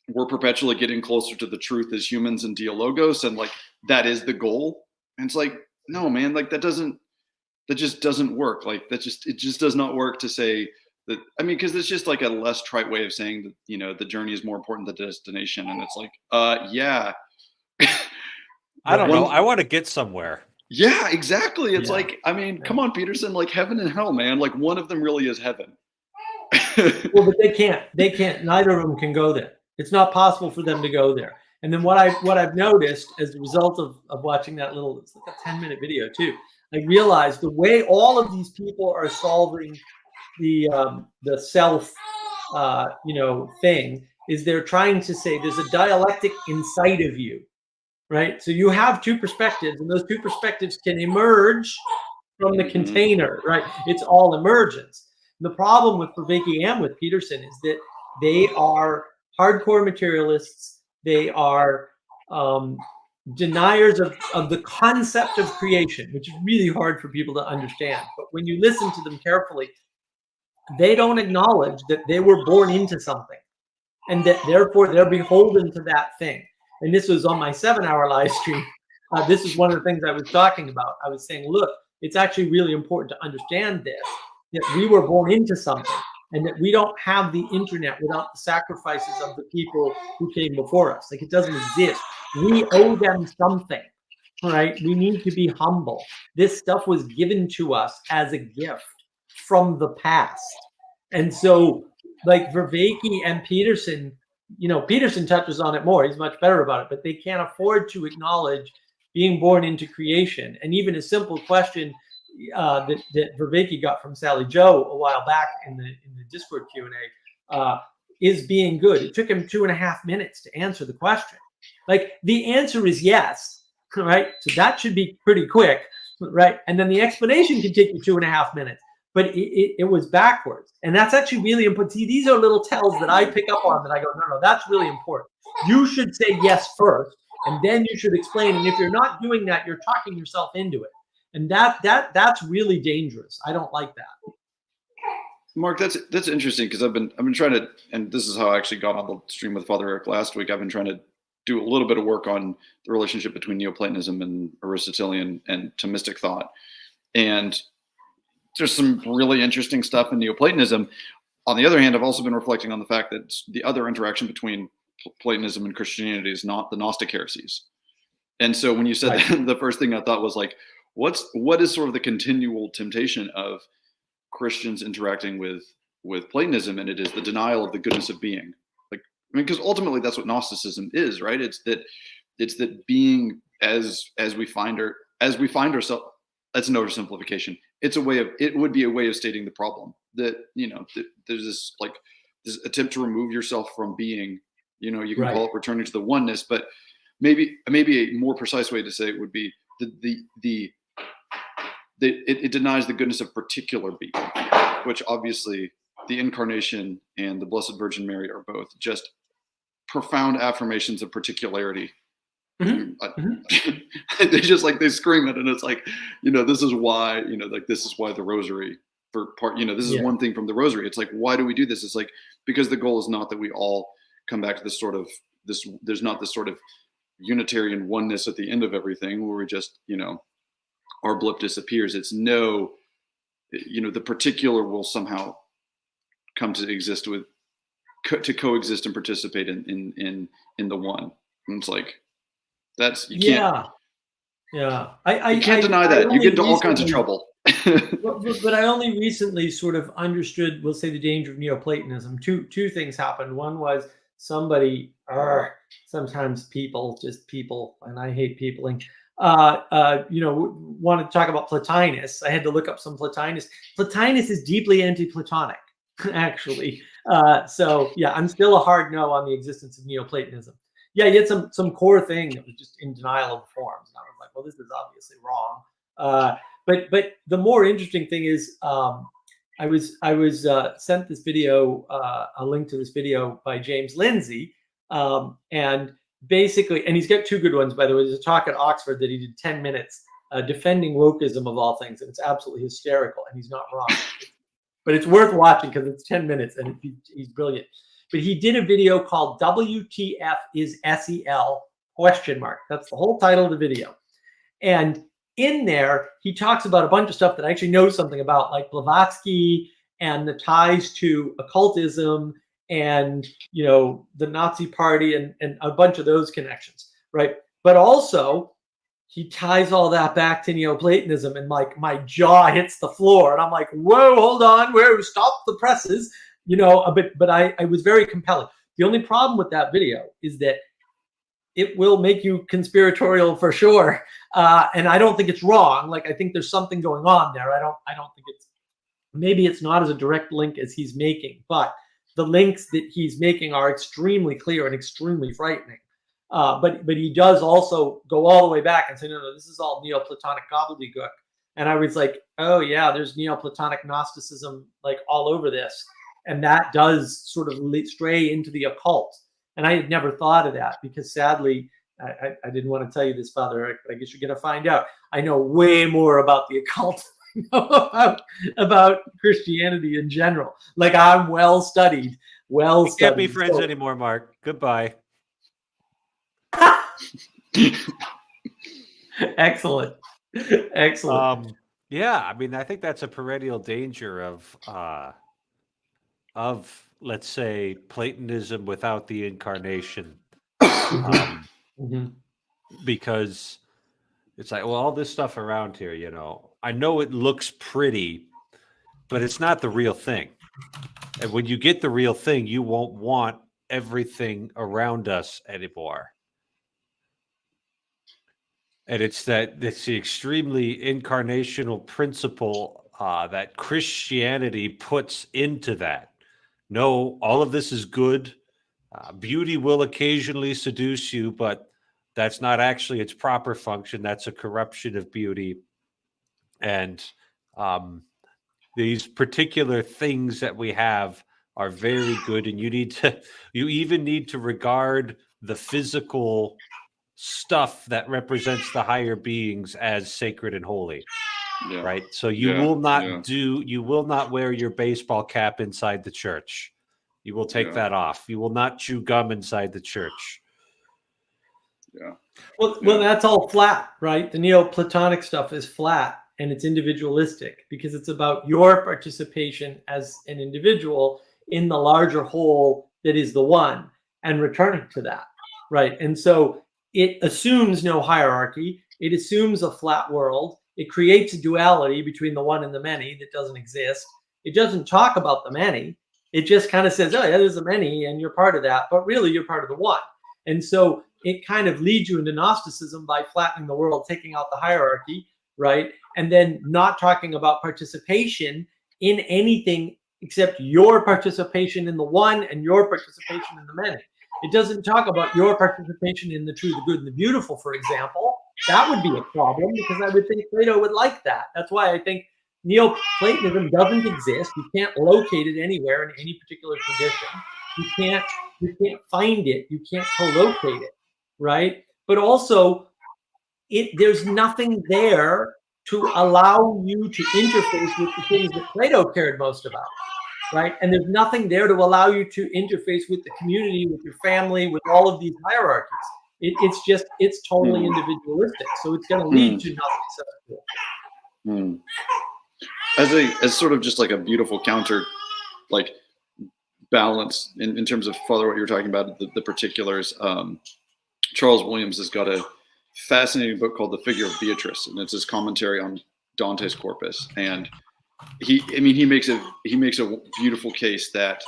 we're perpetually getting closer to the truth as humans and dialogos, and like that is the goal. And it's like, no, man, like that just doesn't work. Like it just does not work to say that. I mean, because it's just like a less trite way of saying that the journey is more important than the destination, and it's like, yeah. I don't know. I want to get somewhere. Yeah, exactly. It's like, I mean, come on, Peterson, like heaven and hell, man. Like one of them really is heaven. Well, but they can't. Neither of them can go there. It's not possible for them to go there. And then what I've noticed as a result of watching that little, it's like a 10-minute video too, I realized the way all of these people are solving the self, thing is they're trying to say there's a dialectic inside of you. Right. So you have 2 perspectives, and those 2 perspectives can emerge from the container. Right. It's all emergence. And the problem with Vervaeke and with Peterson is that they are hardcore materialists. They are deniers of the concept of creation, which is really hard for people to understand. But when you listen to them carefully, they don't acknowledge that they were born into something, and that therefore they're beholden to that thing. And this was on my 7-hour live stream. This is one of the things I was talking about. I was saying, look, it's actually really important to understand this, that we were born into something, and that we don't have the internet without the sacrifices of the people who came before us. Like, it doesn't exist. We owe them something, right? We need to be humble. This stuff was given to us as a gift from the past. And so, like Vervaeke and Peterson, Peterson touches on it more. He's much better about it, but they can't afford to acknowledge being born into creation. And even a simple question that Vervaeke got from Sally Joe a while back in the Discord Q&A, is being good. It took him 2.5 minutes to answer the question. Like, the answer is yes, right? So that should be pretty quick, right? And then the explanation can take you 2.5 minutes. But it was backwards. And that's actually really important. See, these are little tells that I pick up on that I go, no, that's really important. You should say yes first, and then you should explain. And if you're not doing that, you're talking yourself into it. And that's really dangerous. I don't like that. Mark, that's interesting, because I've been trying to, and this is how I actually got on the stream with Father Eric last week. I've been trying to do a little bit of work on the relationship between Neoplatonism and Aristotelian and Thomistic thought. And there's some really interesting stuff in Neoplatonism. On the other hand, I've also been reflecting on the fact that the other interaction between Platonism and Christianity is not the Gnostic heresies. And so when you said that, the first thing I thought was like, what is sort of the continual temptation of Christians interacting with Platonism, and it is the denial of the goodness of being. Like, I mean, because ultimately that's what Gnosticism is, right? It's that being as we find ourselves. That's an oversimplification. It would be a way of stating the problem that, that there's this attempt to remove yourself from being. You can Right. call it returning to the oneness, but maybe a more precise way to say it would be it denies the goodness of particular being, which obviously the Incarnation and the Blessed Virgin Mary are both just profound affirmations of particularity. They just they scream it, and it's like, this is why, this is why the Rosary for part, this is one thing from the Rosary. It's like, why do we do this? It's like, because the goal is not that we all come back to there's not this sort of Unitarian oneness at the end of everything where we just, our blip disappears. It's the particular will somehow come to exist to coexist and participate in the one. And it's like, you can't deny that. You get into all kinds of trouble. but I only recently sort of understood, we'll say, the danger of Neoplatonism. Two things happened. One was somebody, sometimes people, and I hate peopling, wanted to talk about Plotinus. I had to look up some Plotinus. Plotinus is deeply anti-Platonic, actually. So yeah, I'm still a hard no on the existence of Neoplatonism. Yeah, you had some core thing that was just in denial of the forms. And I was like, well, this is obviously wrong. But the more interesting thing is, I was sent this video, a link to this video by James Lindsay, and basically, and he's got two good ones, by the way. There's a talk at Oxford that he did 10 minutes defending wokeism of all things, and it's absolutely hysterical, and he's not wrong. But it's worth watching because it's 10 minutes, and he's brilliant. But he did a video called WTF is SEL ? That's the whole title of the video. And in there, he talks about a bunch of stuff that I actually know something about, like Blavatsky and the ties to occultism and, the Nazi party and a bunch of those connections, right? But also, he ties all that back to Neoplatonism, and my jaw hits the floor. And I'm like, whoa, hold on, stop the presses. But I was very compelling. The only problem with that video is that it will make you conspiratorial for sure. And I don't think it's wrong. I think there's something going on there. I don't think maybe it's not as a direct link as he's making, but the links that he's making are extremely clear and extremely frightening. But he does also go all the way back and say, no, this is all Neoplatonic gobbledygook. And I was like, oh yeah, there's Neoplatonic Gnosticism all over this. And that does sort of stray into the occult. And I had never thought of that because sadly, I didn't want to tell you this, Father Eric, but I guess you're going to find out. I know way more about the occult than I know about Christianity in general. I'm well studied. We can't be friends anymore, Mark. Goodbye. Excellent. Yeah, I mean, I think that's a perennial danger of let's say Platonism without the Incarnation, because it's like, well, all this stuff around here, I know it looks pretty, but it's not the real thing. And when you get the real thing, you won't want everything around us anymore. And it's the extremely incarnational principle that Christianity puts into that. No, all of this is good. Beauty will occasionally seduce you, but that's not actually its proper function. That's a corruption of beauty. And these particular things that we have are very good. And you even need to regard the physical stuff that represents the higher beings as sacred and holy. Yeah. Right. So you will not wear your baseball cap inside the church. You will take that off. You will not chew gum inside the church. Yeah. Well, that's all flat, right? The Neoplatonic stuff is flat and it's individualistic because it's about your participation as an individual in the larger whole that is the one and returning to that, right? And so it assumes no hierarchy. It assumes a flat world. It creates a duality between the one and the many that doesn't exist. It doesn't talk about the many. It just kind of says, oh, yeah, there's a many and you're part of that, but really you're part of the one. And so it kind of leads you into Gnosticism by flattening the world, taking out the hierarchy, right? And then not talking about participation in anything except your participation in the one and your participation in the many. It doesn't talk about your participation in the true, the good, and the beautiful, for example. That would be a problem because I would think Plato would like that. That's why I think Neoplatonism doesn't exist. You can't locate it anywhere in any particular tradition. You can't find it. You can't co-locate it, right? But also, there's nothing there to allow you to interface with the things that Plato cared most about, right? And there's nothing there to allow you to interface with the community, with your family, with all of these hierarchies. It's totally individualistic. So it's going to lead to nothing successful. As sort of just like a beautiful counter, like balance in terms of, Father, what you're talking about, the particulars. Charles Williams has got a fascinating book called The Figure of Beatrice, and it's his commentary on Dante's Corpus. And he makes a beautiful case that,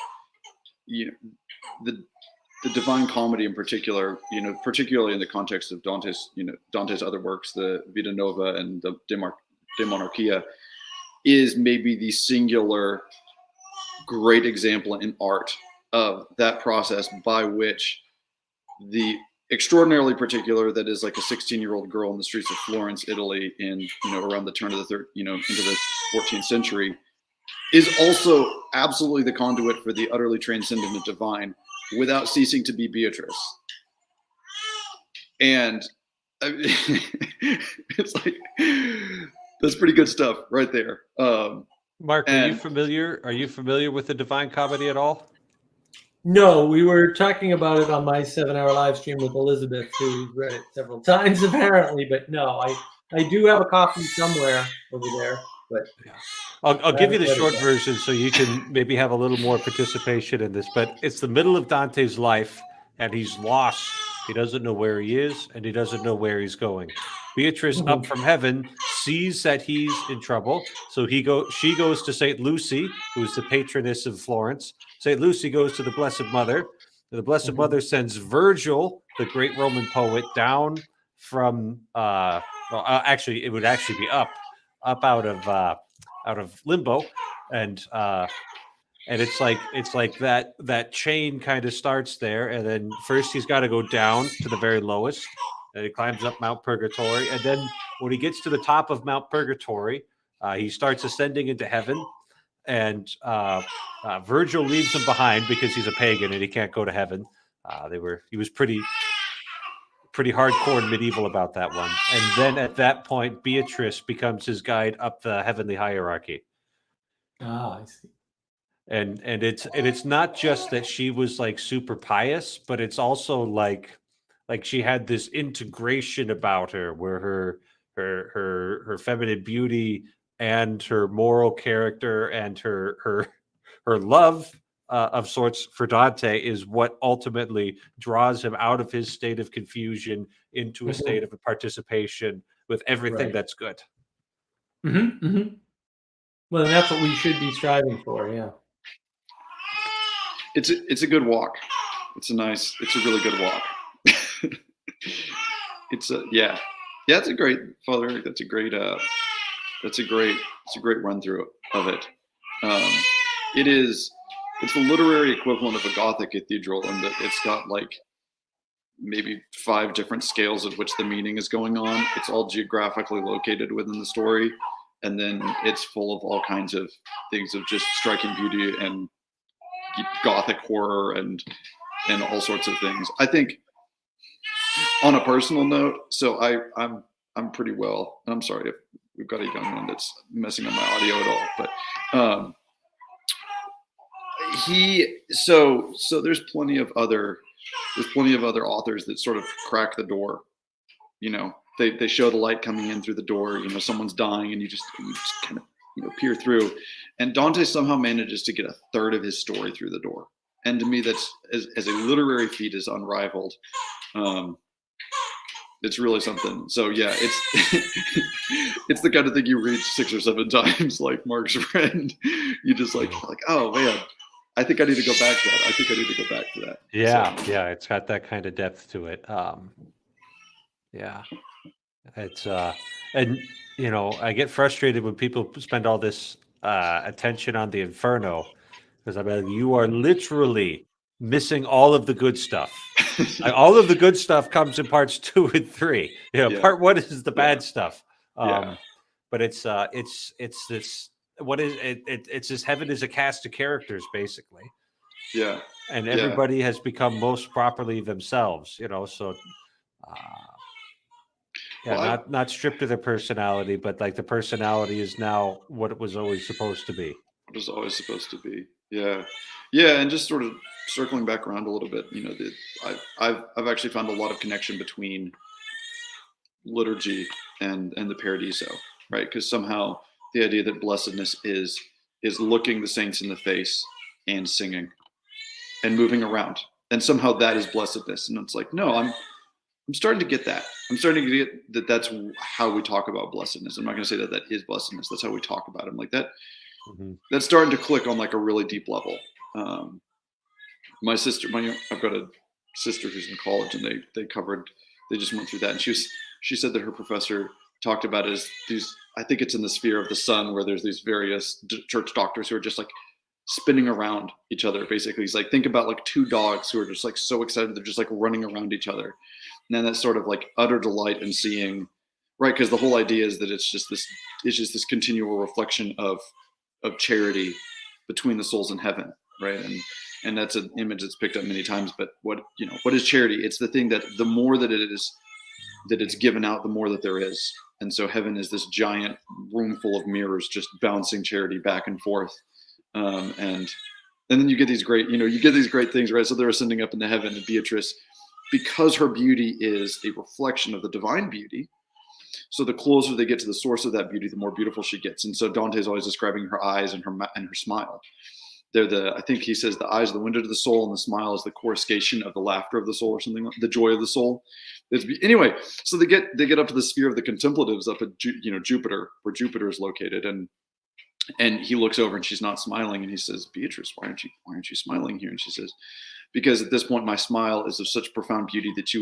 the Divine Comedy in particular, particularly in the context of Dante's other works, the Vita Nova and the De Monarchia, is maybe the singular great example in art of that process by which the extraordinarily particular, that is like a 16-year-old girl in the streets of Florence, Italy, in around the turn of the into the 14th century, is also absolutely the conduit for the utterly transcendent and divine, without ceasing to be Beatrice. And it's like, that's pretty good stuff right there. Mark, are you familiar with the Divine Comedy at all? No, we were talking about it on my 7-hour live stream with Elizabeth, who read it several times apparently, but no, I do have a copy somewhere over there. But yeah. I'll give you the short version so you can maybe have a little more participation in this. But it's the middle of Dante's life, and he's lost. He doesn't know where he is, and he doesn't know where he's going. Beatrice, up from heaven, sees that he's in trouble, so she goes to St. Lucy, who is the patroness of Florence. St. Lucy goes to the Blessed Mother. The Blessed Mother sends Virgil, the great Roman poet, down from actually it would actually be up out of limbo, and it's like that chain kind of starts there, and then first he's got to go down to the very lowest, and he climbs up Mount Purgatory, and then when he gets to the top of Mount Purgatory, he starts ascending into heaven, and Virgil leaves him behind because he's a pagan and he can't go to heaven. He was pretty hardcore and medieval about that one. And then at that point, Beatrice becomes his guide up the heavenly hierarchy. I see. And it's not just that she was like super pious, but it's also like she had this integration about her where her feminine beauty and her moral character and her love of sorts for Dante is what ultimately draws him out of his state of confusion into a state of participation with everything that's good. Well, and that's what we should be striving for. Yeah. It's a good walk. It's a really good walk. It's a great, Father Eric. It's a great run through of it. It's the literary equivalent of a Gothic cathedral, in that it's got like maybe 5 different scales of which the meaning is going on. It's all geographically located within the story, and then it's full of all kinds of things of just striking beauty and Gothic horror and all sorts of things. I think, on a personal note, so I'm pretty well. I'm sorry if we've got a young one that's messing up my audio at all, but so there's plenty of other authors that sort of crack the door. They show the light coming in through the door. Someone's dying, and you just kind of peer through. And Dante somehow manages to get a third of his story through the door. And to me, that's as a literary feat is unrivaled. It's really something. So yeah, it's it's the kind of thing you read 6 or 7 times, like Mark's friend. You just like, oh man, I think I need to go back to that. I think I need to go back to that. Yeah, So, yeah, it's got that kind of depth to it. Yeah, it's and you know, I get frustrated when people spend all this attention on the Inferno because I mean, you are literally missing all of the good stuff. Like, all of the good stuff comes in parts 2 and 3. You know, Yeah. part 1 is the bad Yeah. stuff. Yeah. But it's this what is it, it's this heaven is a cast of characters basically. Yeah. And Yeah. everybody has become most properly themselves, you know, so yeah, Well, not stripped of their personality, but like the personality is now what it was always supposed to be. It was always supposed to be. Yeah. Yeah. And just sort of circling back around a little bit, you know, I've actually found a lot of connection between liturgy and the Paradiso, right? Because somehow the idea that blessedness is looking the saints in the face and singing and moving around, and somehow that is blessedness. And it's like, no, I'm starting to get that. I'm starting to get that. That's how we talk about blessedness. I'm not going to say that is blessedness. That's how we talk about it. I'm like that. Mm-hmm. That's starting to click on like a really deep level. My sister, I've got a sister who's in college, and they just went through that, and she said that her professor talked about it as these. I think it's in the sphere of the sun where there's these various church doctors who are just like spinning around each other. Basically, he's like, think about like 2 dogs who are just like so excited they're just like running around each other, and then that sort of like utter delight in seeing, right? Because the whole idea is that it's just this continual reflection of charity between the souls in heaven, right? And that's an image that's picked up many times. But what is charity? It's the thing that the more that it's given out, the more that there is. And so heaven is this giant room full of mirrors just bouncing charity back and forth. And then you get these great things, right? So they're ascending up into heaven, and Beatrice, because her beauty is a reflection of the divine beauty, so the closer they get to the source of that beauty, the more beautiful she gets. And so Dante's always describing her eyes and her smile. They're I think he says the eyes are the window to the soul, and the smile is the coruscation of the laughter of the soul, or something, the joy of the soul. Anyway, so they get up to the sphere of the contemplatives up at Jupiter, where Jupiter is located, and he looks over and she's not smiling, and he says, Beatrice, why aren't you smiling here? And she says, because at this point my smile is of such profound beauty that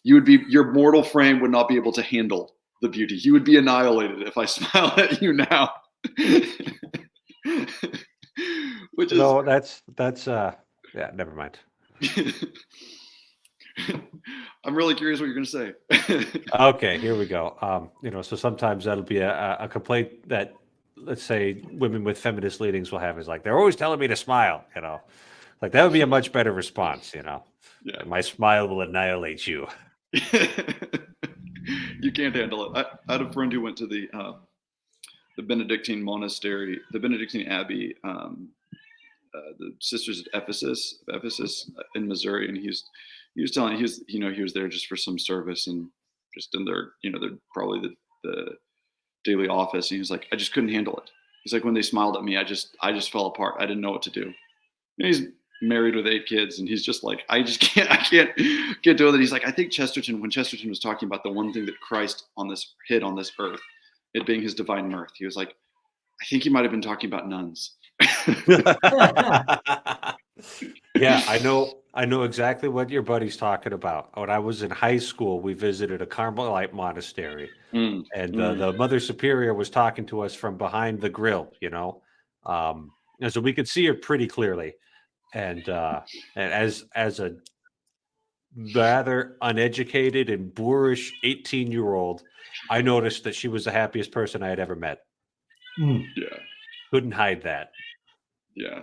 your mortal frame would not be able to handle the beauty. You would be annihilated if I smile at you now. Which is no, that's yeah, never mind. I'm really curious what you're going to say. Okay, here we go. So sometimes that'll be a complaint that, let's say, women with feminist leanings will have, is like, they're always telling me to smile, like that would be a much better response, Yeah. My smile will annihilate you. You can't handle it. I had a friend who went to the Benedictine monastery, the Benedictine abbey, the sisters at Ephesus in Missouri, and he was telling, he was there just for some service, and just in their they're probably the daily office, and he was like, I just couldn't handle it. He's like, when they smiled at me, I just fell apart. I didn't know what to do. He's married with 8 kids, and he's just like, I can't do it. He's like, I think when Chesterton was talking about the one thing that Christ hid on this earth, it being his divine mirth, he was like, I think he might have been talking about nuns. Yeah, I know exactly what your buddy's talking about. When I was in high school, we visited a Carmelite monastery, and the Mother Superior was talking to us from behind the grill, and so we could see her pretty clearly. And as a rather uneducated and boorish 18-year-old, I noticed that she was the happiest person I had ever met. Yeah, couldn't hide that. Yeah.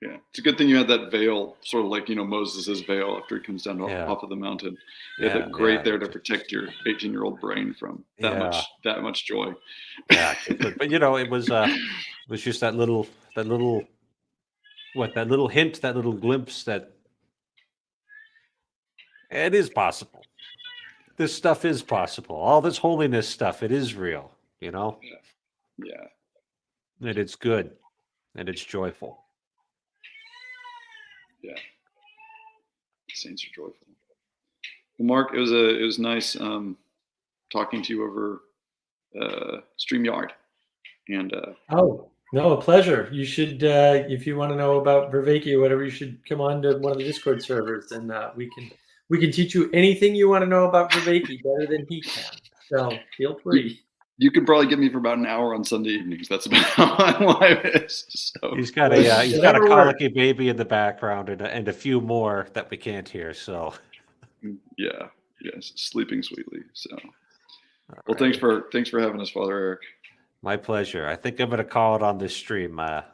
It's a good thing you had that veil, sort of like Moses' veil after he comes down off of the mountain. You had that grate there to protect your 18-year-old brain from that much joy. Yeah, but it was just that little hint, that little glimpse that it is possible. This stuff is possible. All this holiness stuff, it is real, Yeah. And it's good, and it's joyful. Yeah. Saints are joyful. Mark, it was nice talking to you over StreamYard. And Oh, no, a pleasure. You should, if you want to know about Vervaeke or whatever, you should come on to one of the Discord servers, and we can teach you anything you want to know about Vervaeke better than he can. So feel free. you can probably get me for about an hour on Sunday evenings. That's about how my life is. So. He's got a Whatever works. colicky baby in the background and a few more that we can't hear. So Yeah, yes, sleeping sweetly. So, well, right. thanks for having us, Father Eric. My pleasure. I think I'm going to call it on this stream. I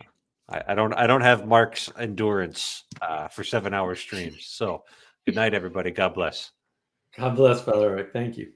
don't have Mark's endurance for 7-hour streams. So good night, everybody. God bless. God bless, Father Eric. Thank you.